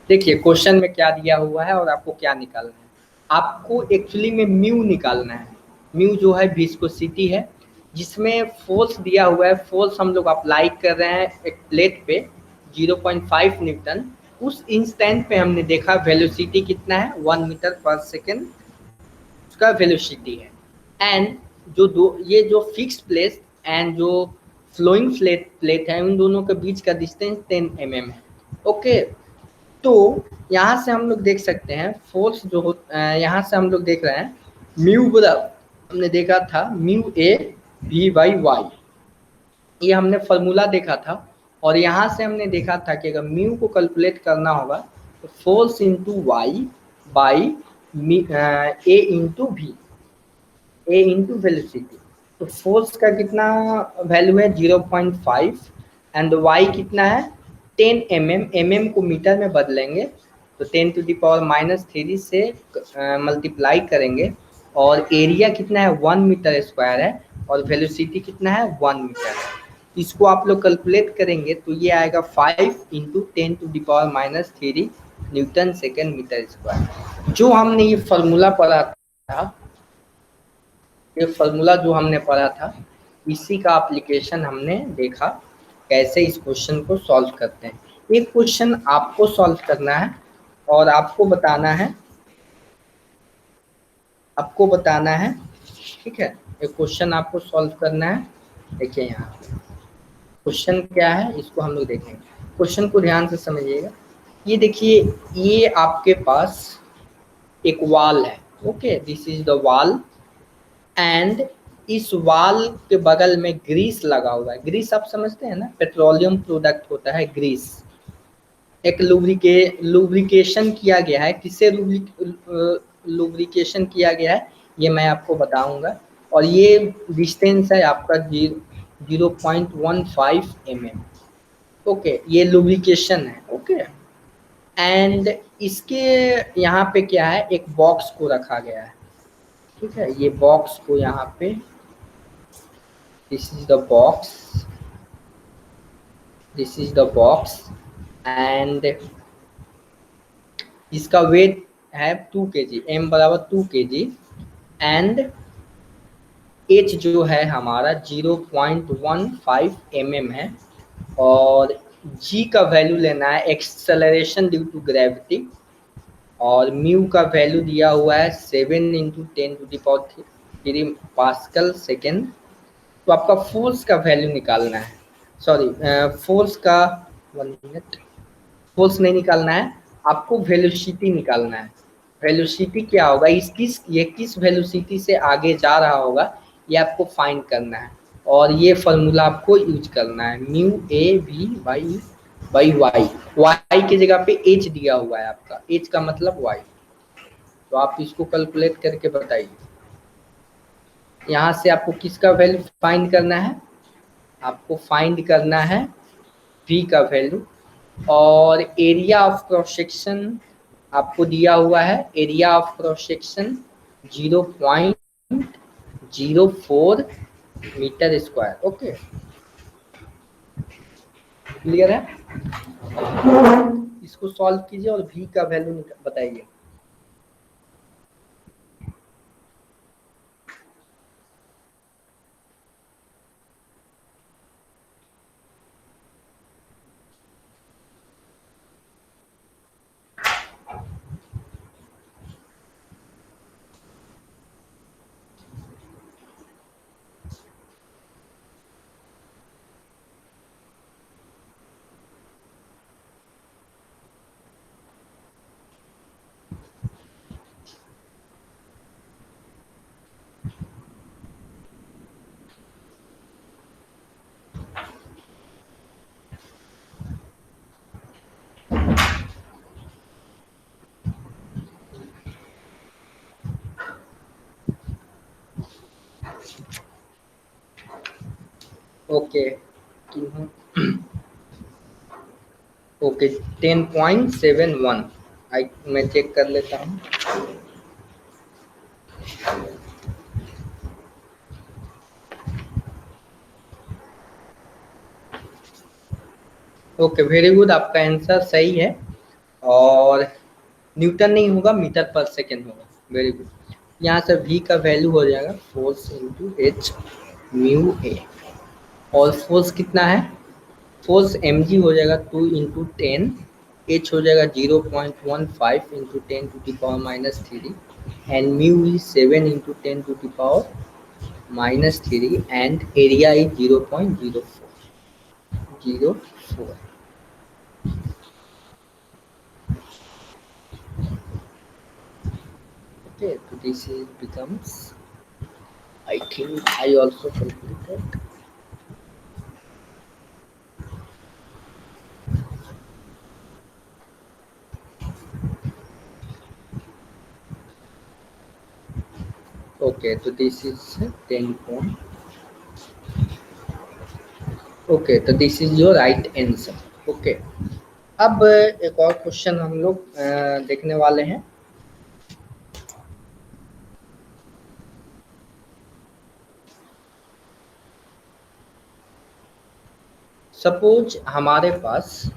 देखिए क्वेश्चन में क्या दिया हुआ है और आपको क्या निकालना है। आपको एक्चुअली में म्यू निकालना है। म्यू जो है विस्कोसिटी है, जिसमें फोर्स दिया हुआ है। फोर्स हम लोग अप्लाई कर रहे हैं एक प्लेट पे 0.5 न्यूटन। उस इंस्टेंट पे हमने देखा वेलोसिटी कितना है, 1 मीटर पर सेकेंड उसका वेलोसिटी है। एंड जो दो ये जो फिक्स प्लेट एंड जो फ्लोइंग प्लेट है, उन दोनों के बीच का डिस्टेंस 10 mm है। ओके, तो यहाँ से हम लोग देख सकते हैं फोर्स जो यहाँ से हम लोग देख रहे हैं म्यू बराबर, हमने देखा था mu a v by y, ये हमने फॉर्मूला देखा था। और यहाँ से हमने देखा था कि अगर म्यू को कैलकुलेट करना होगा तो force into y by a into v, a into velocity. तो फोर्स का कितना वैल्यू है 0.5 एंड वाई कितना है 10 mm, mm को मीटर में बदलेंगे तो 10⁻³ से मल्टीप्लाई करेंगे। और एरिया कितना है 1 मीटर स्क्वायर है और वेलोसिटी कितना है 1 मीटर है। इसको आप लोग कैलकुलेट करेंगे तो ये आएगा 5 × 10⁻³ न्यूटन सेकेंड मीटर स्क्वायर। जो हमने ये फॉर्मूला पढ़ा था, ये फॉर्मूला जो हमने पढ़ा था, इसी का एप्लीकेशन हमने देखा कैसे इस क्वेश्चन को सॉल्व करते हैं। एक क्वेश्चन आपको सॉल्व करना है और आपको बताना है, ठीक है। एक क्वेश्चन आपको सॉल्व करना है। देखिए यहाँ क्वेश्चन क्या है, इसको हम लोग देखेंगे। क्वेश्चन को ध्यान से समझिएगा। ये देखिए, ये आपके पास एक वॉल है। Okay, this is the wall and इस वॉल के बगल में ग्रीस लगा हुआ है। ग्रीस आप समझते हैं ना, पेट्रोलियम प्रोडक्ट होता है ग्रीस। एक लुब्रिकेशन किया गया है। किससे लुब्रिकेशन किया गया है ये मैं आपको बताऊंगा। और ये डिस्टेंस है आपका 0.15 mm। ओके, ये लुब्रिकेशन है। ओके, एंड इसके यहाँ पे क्या है, एक बॉक्स को रखा गया है। ठीक है, ये बॉक्स को यहाँ पे, this is the box, this is the box and इसका वेट है 2 kg, m बराबर 2 kg एंड h जो है हमारा 0.15 mm है। और g का वैल्यू लेना है एक्सेलरेशन ड्यू टू ग्रेविटी, और म्यू का वैल्यू दिया हुआ है 7 × 10⁻³ पास्कल सेकेंड। तो आपका फोर्स का वैल्यू निकालना है, सॉरी फोर्स का 1 मिनट, फोर्स नहीं निकालना है, आपको वेलोसिटी निकालना है। वेलोसिटी क्या होगा, ये किस वेलोसिटी से आगे जा रहा होगा ये आपको फाइंड करना है। और ये फॉर्मूला आपको यूज करना है, mu a v by y. Y की जगह पे एच दिया हुआ है आपका, एच का मतलब वाई। तो आप इसको कैलकुलेट करके बताइए। यहाँ से आपको किसका वैल्यू फाइंड करना है, आपको फाइंड करना है v का वैल्यू। और एरिया ऑफ क्रॉस सेक्शन आपको दिया हुआ है, area of cross section 0.04 meter square. Okay, clear है। इसको सॉल्व कीजिए और v का वैल्यू बताइए। ओके ओके 10.71 आई मैं चेक कर लेता हूँ। ओके वेरी गुड, आपका आंसर सही है। और न्यूटन नहीं होगा, मीटर पर सेकेंड होगा। Very good. यहाँ से v का वैल्यू हो जाएगा force into H mu A. और फोर्स कितना है? फोर्स mg हो जाएगा 2 इंटू 10। एच हो जाएगा 0.15 into 10⁻³ and mu is 7 into 10⁻³ and area is 0.04। Okay, so this is becomes, I think I also completed. Okay, so this is 10 point. Okay, तो this is your right answer. Okay, अब एक और क्वेश्चन हम लोग देखने वाले हैं। सपोज हमारे पास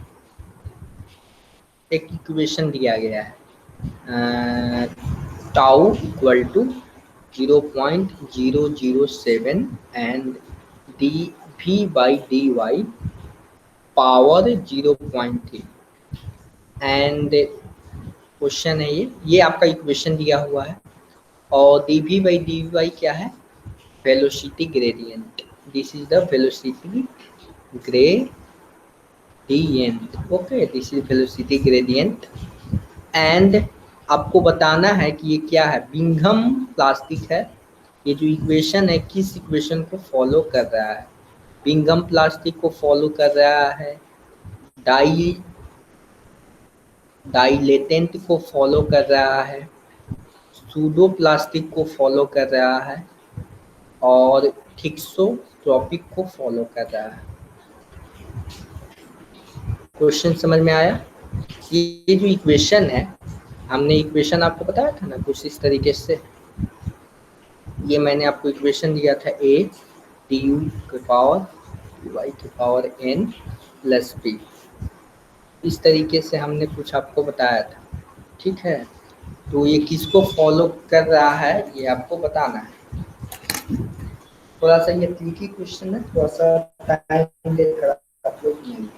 एक इक्वेशन दिया गया है, tau equal to 0.007 and d v by d y power 0.3 and question है ये आपका इक्वेशन दिया हुआ है। और d v by d y क्या है? Velocity gradient. This is the velocity gradient. Okay, this is velocity gradient and आपको बताना है कि ये क्या है। बिंघम प्लास्टिक है। ये जो इक्वेशन है किस इक्वेशन को फॉलो कर रहा है? बिंघम प्लास्टिक को फॉलो कर रहा है, डाई डाइलेटेंट को फॉलो कर रहा है, सूडो प्लास्टिक को फॉलो कर रहा है और थिक्सोट्रॉपिक को फॉलो कर रहा है। क्वेश्चन समझ में आया? ये जो इक्वेशन है, हमने इक्वेशन आपको बताया था ना कुछ इस तरीके से। ये मैंने आपको इक्वेशन दिया था a du के पावर y के पावर n प्लस b। इस तरीके से हमने कुछ आपको बताया था, ठीक है। तो ये किसको फॉलो कर रहा है ये आपको बताना है। थोड़ा सा ये ट्रिकी क्वेश्चन है, थोड़ा सा टाइम लेकर आप लोग कीजिए।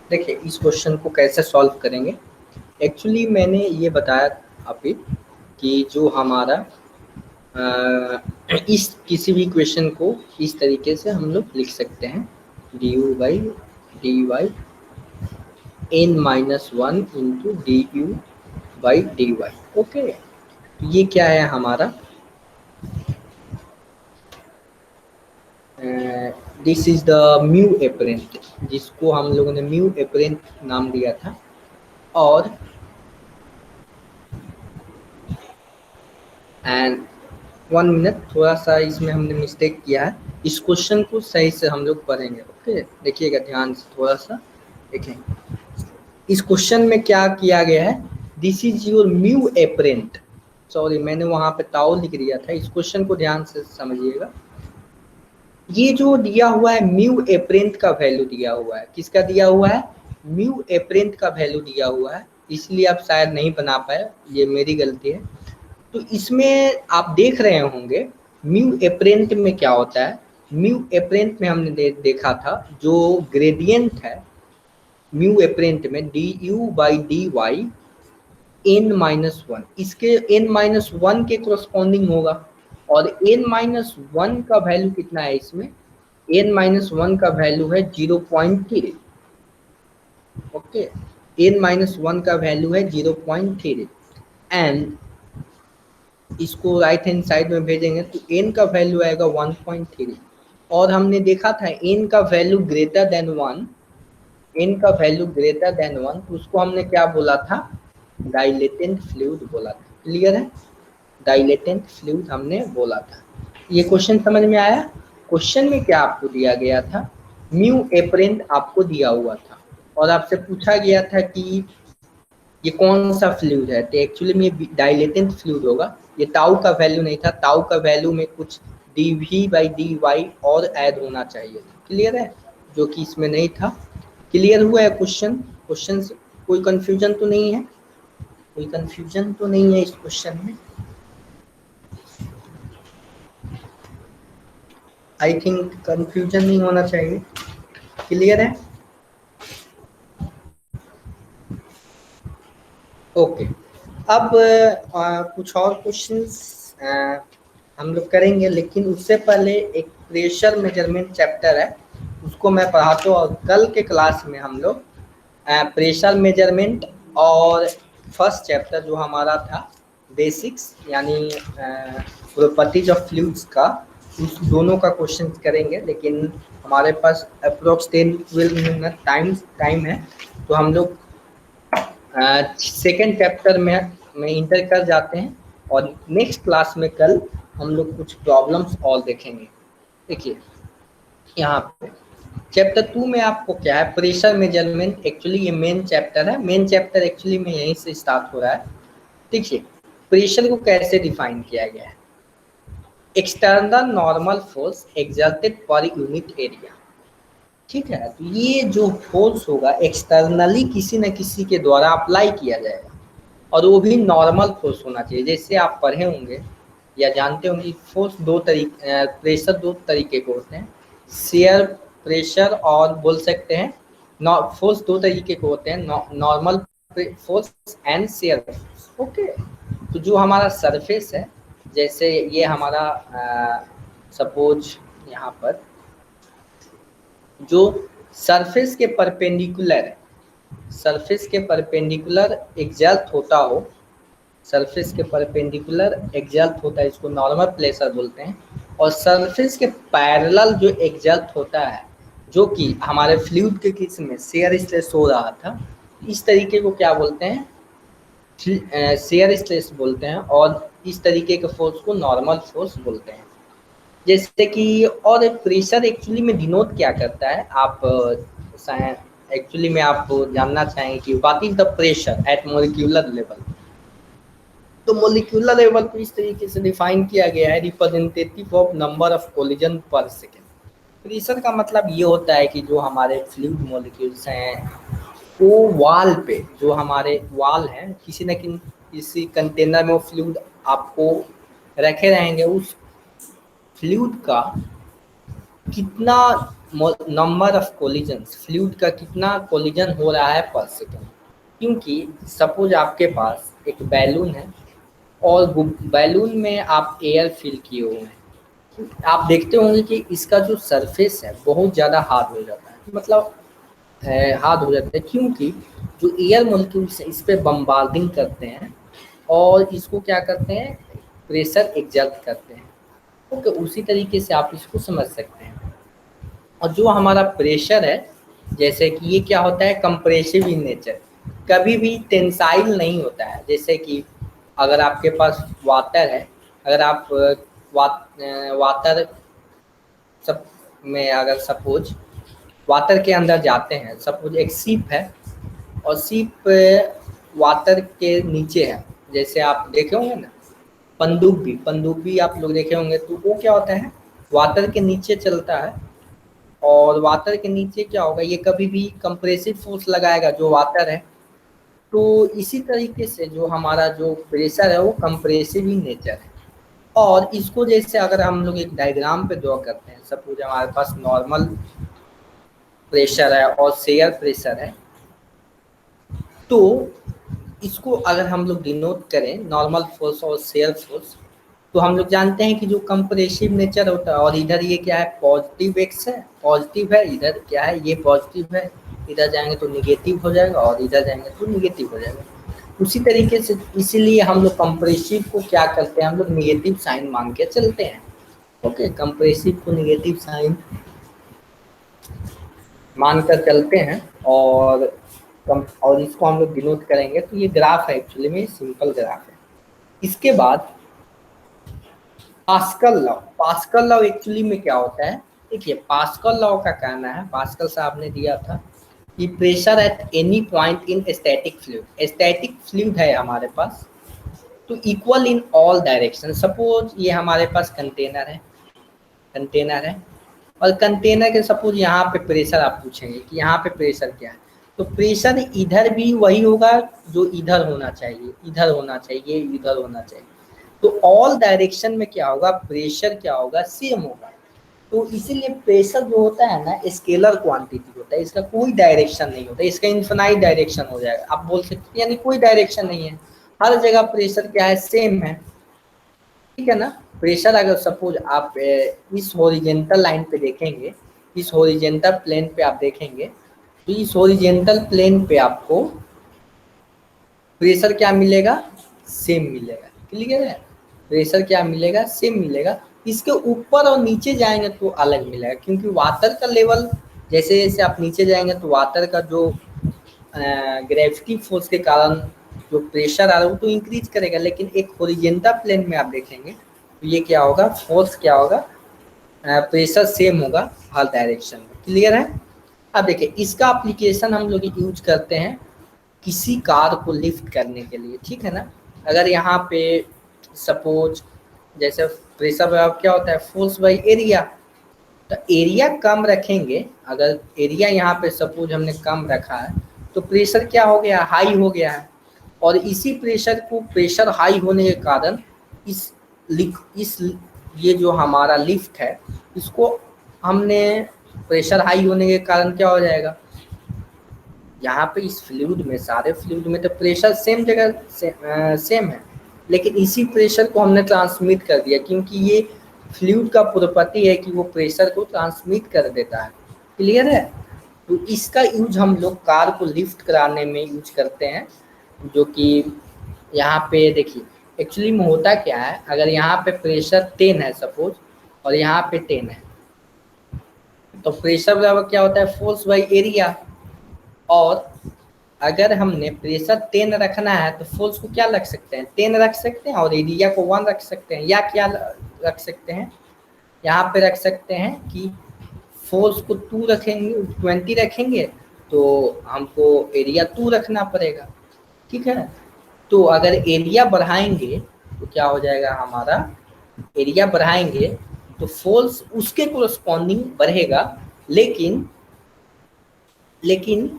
देखिए इस क्वेश्चन को कैसे सॉल्व करेंगे। एक्चुअली मैंने ये बताया अभी कि जो हमारा इस किसी भी क्वेश्चन को इस तरीके से हम लोग लिख सकते हैं d u by d y n-1 into d u by d y. Okay, ये क्या है हमारा, this is the mu apparent, जिसको हम लोगों ने म्यू एपरेंट नाम दिया था। और एंड 1 मिनट, थोड़ा सा इसमें हमने मिस्टेक किया है। इस क्वेश्चन को सही से हम लोग पढ़ेंगे। ओके, देखिएगा ध्यान से, थोड़ा सा देखें। इस क्वेश्चन में क्या किया गया है, this is your mu apparent, sorry मैंने वहां पे ताऊ लिख दिया था, इस क्वेश्चन को ध्यान से समझिएगा। ये जो दिया हुआ है म्यू एपरेंट का वैल्यू दिया हुआ है, किसका दिया हुआ है, म्यू एपरेंट का वैल्यू दिया हुआ है, इसलिए आप शायद नहीं बना पाए, ये मेरी गलती है। तो इसमें आप देख रहे होंगे म्यू एपरेंट में क्या होता है, म्यू एपरेंट में हमने देखा था जो ग्रेडियंट है म्यू एपरेंट में d u by d y n-1, इसके n-1 के कोरस्पॉन्डिंग होगा, और n-1 का वैल्यू कितना है इसमें, n-1 का वैल्यू है 0.3, ओके, n-1 का वैल्यू है 0.3 एंड इसको राइट हैंड साइड में भेजेंगे तो n का वैल्यू आएगा 1.3, और हमने देखा था n का वैल्यू ग्रेटर देन 1, n का वैल्यू ग्रेटर देन 1 तो उसको हमने क्या बोला था, डाइलेटेंट फ्लूइड बोला था, क्लियर है, डाइलेटेंट फ्लूइड हमने बोला था। ये क्वेश्चन समझ में आया। क्वेश्चन में क्या आपको दिया गया था, म्यू एपरेंट आपको दिया हुआ था और आपसे पूछा गया था कि ये कौन सा फ्लूइड है, तो एक्चुअली में डाइलेटेंट फ्लूइड होगा, ये ताऊ का वैल्यू नहीं था, ताऊ का वैल्यू में कुछ d v by d y और ऐड होना चाहिए, क्लियर है, जो कि इसमें नहीं था। क्लियर हुआ है क्वेश्चन, क्वेश्चन से कोई कंफ्यूजन तो नहीं है, कोई कंफ्यूजन तो नहीं है इस क्वेश्चन में, आई थिंक कंफ्यूजन नहीं होना चाहिए, क्लियर है, ओके। अब कुछ और क्वेश्चंस हम लोग करेंगे, लेकिन उससे पहले एक प्रेशर मेजरमेंट चैप्टर है उसको मैं पढ़ाता हूँ, और कल के क्लास में हम लोग प्रेशर मेजरमेंट और फर्स्ट चैप्टर जो हमारा था बेसिक्स यानी प्रॉपर्टीज ऑफ फ्लूइड्स का, उस दोनों का क्वेश्चन करेंगे, लेकिन हमारे पास अप्रोक्स 10-12 मिनट टाइम है, तो हम लोग सेकेंड चैप्टर में इंटर कर जाते हैं, और नेक्स्ट क्लास में कल हम लोग कुछ प्रॉब्लम्स और देखेंगे। देखिए यहाँ पे चैप्टर 2 में आपको क्या है, प्रेशर मेजरमेंट, एक्चुअली ये मेन चैप्टर है, मेन चैप्टर एक्चुअली में यहीं से स्टार्ट हो रहा है। देखिए प्रेशर को कैसे डिफाइन किया गया है, external normal force exerted per unit area, ठीक है, तो ये जो फोर्स होगा एक्सटर्नली किसी न किसी के द्वारा अप्लाई किया जाएगा, और वो भी नॉर्मल फोर्स होना चाहिए। जैसे आप पढ़े होंगे या जानते होंगे फोर्स दो तरीके, प्रेशर दो तरीके के होते हैं, शेयर प्रेशर और बोल सकते हैं फोर्स दो तरीके के होते हैं, normal force and shear force, okay. तो जो हमारा सरफेस है, जैसे ये हमारा सपोज यहाँ पर जो सरफेस के परपेंडिकुलर है, सरफेस के परपेंडिकुलर एक्सर्ट होता हो, सरफेस के परपेंडिकुलर एक्सर्ट होता है, इसको नॉर्मल प्रेशर बोलते हैं, और सरफेस के पैरेलल जो एक्सर्ट होता है, जो कि हमारे फ्लूइड के केस में शेयर स्ट्रेस हो रहा था, इस तरीके को क्या बोलते हैं, शेयर स्ट्रेस बोलते हैं, और इस तरीके के फोर्स को नॉर्मल फोर्स बोलते हैं। जैसे कि और प्रेशर एक्चुअली में डिनोट क्या करता है, आप एक्चुअली में आप जानना चाहेंगे कि what is the pressure at molecular level, तो मॉलिक्यूलर लेवल को इस तरीके से डिफाइन किया गया है, representative of number of collision पर सेकेंड। प्रेशर का मतलब ये होता है कि जो हमारे फ्लूइड मॉलिक्यूल्स हैं वो वाल पे, जो हमारे वाल हैं किसी न किसी कंटेनर में वो फ्लूइड आपको रखे रहेंगे, उस फ्लूइड का कितना नंबर ऑफ कोलिजन्स, फ्लूइड का कितना कोलिजन हो रहा है पर सेकेंड। क्योंकि सपोज आपके पास एक बैलून है और बैलून में आप एयर फिल किए हुए हैं, आप देखते होंगे कि इसका जो सरफेस है बहुत ज़्यादा हार्ड हो जाता है, मतलब हार्ड हो जाता है, क्योंकि जो एयर मॉलिक्यूल्स इस पर बम्बार्डिंग करते हैं और इसको क्या करते हैं, प्रेशर एक्सर्ट करते हैं, ओके, उसी तरीके से आप इसको समझ सकते हैं। और जो हमारा प्रेशर है, जैसे कि ये क्या होता है, कंप्रेसिव इन नेचर, कभी भी टेंसाइल नहीं होता है। जैसे कि अगर आपके पास वाटर है, अगर आप वाटर सब में अगर सपोज वाटर के अंदर जाते हैं, सपोज एक शिप है, और शिप वाटर के नीचे है। जैसे आप देखे होंगे ना, पनडुब्बी भी आप लोग देखे होंगे, तो वो क्या होता है, वाटर के नीचे चलता है। और वाटर के नीचे क्या होगा, ये कभी भी कंप्रेसिव फोर्स लगाएगा जो वाटर है। तो इसी तरीके से जो हमारा जो प्रेशर है वो कंप्रेसिव इन नेचर है। और इसको जैसे अगर हम लोग एक डायग्राम पे ड्रॉ करते हैं, सपोज हमारे पास नॉर्मल प्रेशर है और शेयर प्रेशर है, तो इसको अगर हम लोग डिनोट करें नॉर्मल फोर्स और शेयर फोर्स, तो हम लोग जानते हैं कि जो कंप्रेसिव नेचर होता है, और इधर ये क्या है, पॉजिटिव एक्स है, पॉजिटिव है, इधर क्या है, ये पॉजिटिव है, इधर जाएंगे तो निगेटिव हो जाएगा और इधर जाएंगे तो निगेटिव हो जाएगा। उसी तरीके से इसीलिए हम लोग कंप्रेसिव को क्या करते हैं, हम लोग निगेटिव साइन मान के चलते हैं। ओके, कंप्रेसिव को निगेटिव साइन मानकर चलते हैं। और इसको हम लोग डिनोट करेंगे, तो ये ग्राफ है, एक्चुअली में सिंपल ग्राफ है। इसके बाद पास्कल लॉ एक्चुअली में क्या होता है, देखिए पास्कल लॉ का कहना है, पास्कल साहब ने दिया था कि pressure at any point in static fluid है हमारे पास, तो equal in all direction. Suppose ये हमारे पास कंटेनर है, और कंटेनर के सपोज यहाँ पे प्रेशर आप पूछेंगे कि यहाँ पे प्रेशर क्या है, तो प्रेशर इधर भी वही होगा जो इधर होना चाहिए, इधर होना चाहिए, इधर होना चाहिए। तो ऑल डायरेक्शन में क्या होगा, प्रेशर क्या होगा, सेम होगा। तो इसीलिए प्रेशर जो होता है ना, स्केलर क्वांटिटी होता है, इसका कोई डायरेक्शन नहीं होता, इसका इन्फिनाइट डायरेक्शन हो जाएगा। आप बोल सकते हैं यानी कोई डायरेक्शन नहीं है, हर जगह प्रेशर क्या है, सेम है। ठीक है ना। प्रेशर अगर सपोज आप इस हॉरिजेंटल लाइन पे देखेंगे, इस हॉरिजेंटल प्लेन पे आप देखेंगे, तो इस हॉरिजेंटल प्लेन पे आपको प्रेशर क्या मिलेगा, सेम मिलेगा। क्लियर है, प्रेशर क्या मिलेगा, सेम मिलेगा। इसके ऊपर और नीचे जाएंगे तो अलग मिलेगा, क्योंकि वाटर का लेवल जैसे जैसे आप नीचे जाएंगे तो वाटर का जो ग्रेविटी फोर्स के कारण जो प्रेशर आ रहा है वो तो इंक्रीज करेगा, लेकिन एक हॉरिजेंटल प्लेन में आप देखेंगे तो ये क्या होगा, फोर्स क्या होगा, प्रेशर सेम होगा हर डायरेक्शन में। क्लियर है। अब देखिए इसका एप्लीकेशन हम लोग यूज करते हैं किसी कार को लिफ्ट करने के लिए। ठीक है ना। अगर यहाँ पे सपोज जैसे प्रेशर क्या होता है, फोर्स बाई एरिया, तो एरिया कम रखेंगे, अगर एरिया यहाँ पे सपोज हमने कम रखा है तो प्रेशर क्या हो गया, हाई हो गया है। और इसी प्रेशर हाई होने के कारण इस ये जो हमारा लिफ्ट है, इसको हमने प्रेशर हाई होने के कारण क्या हो जाएगा, यहाँ पे इस फ्लूइड में, सारे फ्लूइड में तो प्रेशर सेम जगह सेम है, लेकिन इसी प्रेशर को हमने ट्रांसमिट कर दिया, क्योंकि ये फ्लूइड का प्रॉपर्टी है कि वो प्रेशर को ट्रांसमिट कर देता है। क्लियर है। तो इसका यूज हम लोग कार को लिफ्ट कराने में यूज करते हैं, जो कि यहाँ पे देखिए एक्चुअली में होता क्या है, अगर यहाँ पे प्रेशर 10 है सपोज और यहाँ पे 10 है, तो प्रेशर बराबर क्या होता है, फोर्स बाई एरिया। और अगर हमने प्रेशर 10 रखना है तो फोर्स को क्या रख सकते हैं, 10 रख सकते हैं, और एरिया को 1 रख सकते हैं, या क्या रख सकते हैं, यहाँ पे रख सकते हैं कि फोर्स को 2 रखेंगे, 20 रखेंगे, तो हमको एरिया 2 रखना पड़ेगा। ठीक है। तो अगर एरिया बढ़ाएंगे तो क्या हो जाएगा, हमारा एरिया बढ़ाएंगे तो फोर्स उसके कोरस्पॉन्डिंग बढ़ेगा, लेकिन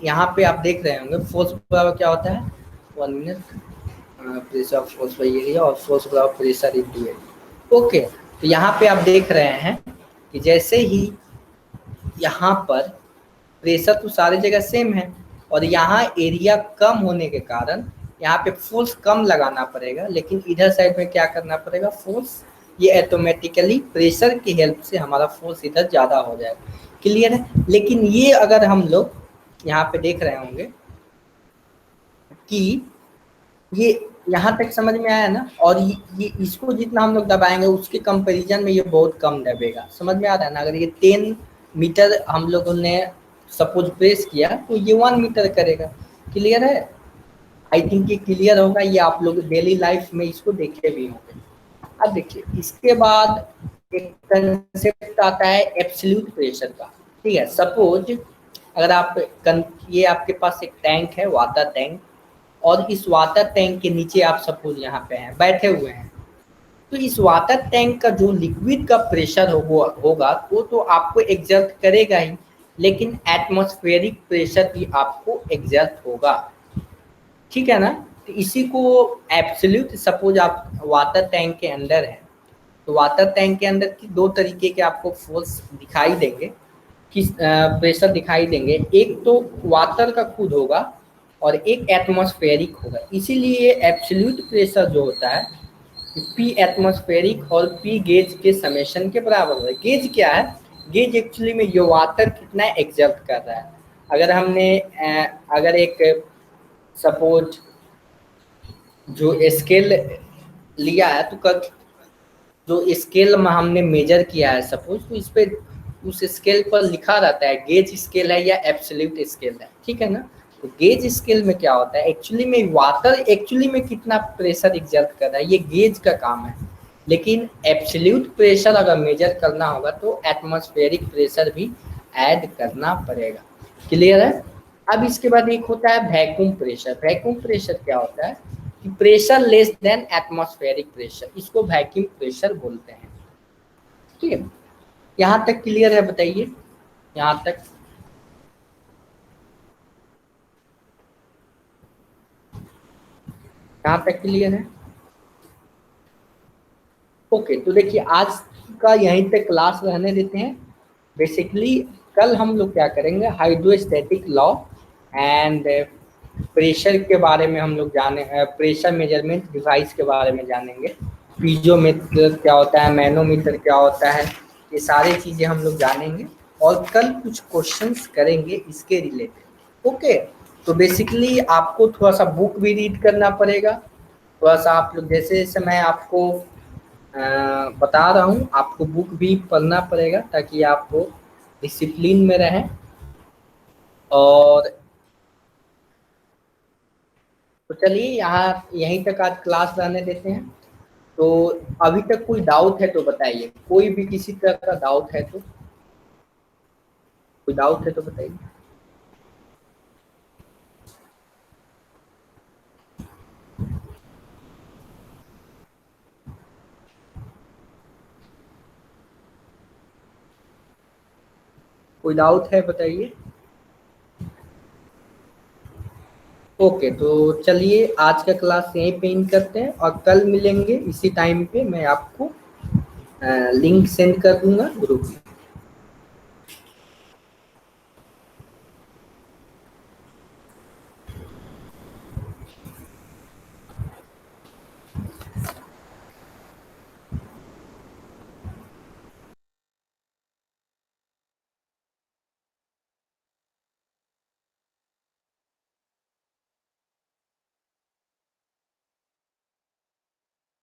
यहाँ पे आप देख रहे होंगे फोर्स बराबर क्या होता है, 1 minute, pressure force by area, और फोर्स बराबर प्रेशर इनटू एरिया। ओके, तो यहाँ पे आप देख रहे हैं कि जैसे ही यहाँ पर प्रेशर तो सारी जगह सेम है, और यहाँ एरिया कम होने के कारण यहाँ पे फोर्स कम लगाना पड़ेगा, लेकिन इधर साइड में क्या करना पड़ेगा, फोर्स ये ऑटोमेटिकली प्रेशर की हेल्प से हमारा फोर्स इधर ज़्यादा हो जाएगा। क्लियर है। लेकिन ये अगर हम लोग यहाँ पे देख रहे होंगे कि ये यहाँ तक समझ में आया ना, और ये इसको जितना हम लोग दबाएंगे उसके कंपैरिजन में ये बहुत कम दबेगा। समझ में आ रहा है ना। अगर ये 10 मीटर हम लोगों ने सपोज प्रेस किया तो ये 1 मीटर करेगा। क्लियर है। आई थिंक ये क्लियर होगा, ये आप लोग डेली लाइफ में इसको देखे भी होंगे। अब देखिए इसके बाद एक कंसेप्ट आता है एब्सोल्यूट प्रेशर का। ठीक है। सपोज अगर आप ये आपके पास एक टैंक है, वाटर टैंक, और इस वाटर टैंक के नीचे आप सपोज यहाँ पे हैं, बैठे हुए हैं, तो इस वाटर टैंक का जो लिक्विड का प्रेशर होगा वो तो आपको एग्जर्ट करेगा ही, लेकिन एटमॉस्फेरिक प्रेशर भी आपको एग्जर्ट होगा, ठीक है ना। तो इसी को एब्सोल्यूट, सपोज आप वाटर टैंक के अंदर हैं, तो वाटर टैंक के अंदर की दो तरीके के आपको फोर्स दिखाई देंगे, किस प्रेशर दिखाई देंगे, एक तो वाटर का खुद होगा और एक एटमॉस्फेरिक होगा। इसीलिए एब्सोल्यूट प्रेशर जो होता है पी एटमॉस्फेरिक और पी गेज के समेशन के बराबर है। गेज क्या है? गेज एक्चुअली में ये वाटर कितना एग्जर्ट कर रहा है। अगर हमने अगर एक सपोज जो स्केल लिया है, तो जो स्केल में हमने मेजर किया है सपोज, तो इस पे उस स्केल पर लिखा रहता है गेज स्केल है या एब्सोल्यूट स्केल है, ठीक है ना। तो गेज स्केल में क्या होता है, एक्चुअली में वाटर एक्चुअली में कितना प्रेशर एग्जर्ट कर रहा है, ये गेज का काम है। लेकिन एब्सोल्यूट प्रेशर अगर मेजर करना होगा तो एटमॉस्फेरिक प्रेशर भी ऐड करना पड़ेगा। क्लियर है? अब इसके बाद एक होता है वैक्यूम प्रेशर। वैक्यूम प्रेशर क्या होता है कि pressure less than atmospheric pressure, इसको वैक्यूम प्रेशर बोलते हैं। ठीक है, यहाँ तक क्लियर है? बताइए यहाँ तक। यहाँ तक क्लियर है? ओके, तो देखिए आज का यहीं तक क्लास रहने देते हैं। बेसिकली कल हम लोग क्या करेंगे, हाइड्रोस्टैटिक लॉ एंड प्रेशर के बारे में हम लोग जाने, प्रेशर मेजरमेंट डिवाइस के बारे में जानेंगे। पीजोमीटर क्या होता है, मैनोमीटर क्या होता है, ये सारी चीज़ें हम लोग जानेंगे और कल कुछ क्वेश्चंस करेंगे इसके रिलेटेड। ओके, तो बेसिकली आपको थोड़ा सा बुक भी रीड करना पड़ेगा, थोड़ा सा आप लोग जैसे जैसे मैं आपको बता रहा हूँ, आपको बुक भी पढ़ना पड़ेगा ताकि आप डिसिप्लिन में रहें। और तो चलिए यहाँ यहीं तक आज क्लास रहने देते हैं। तो अभी तक कोई डाउट है तो बताइए, कोई भी किसी तरह का डाउट है तो, कोई डाउट है तो बताइए। कोई डाउट है बताइए। ओके, तो चलिए आज का क्लास यहीं पे एंड करते हैं और कल मिलेंगे इसी टाइम पे। मैं आपको लिंक सेंड कर दूंगा ग्रुप में।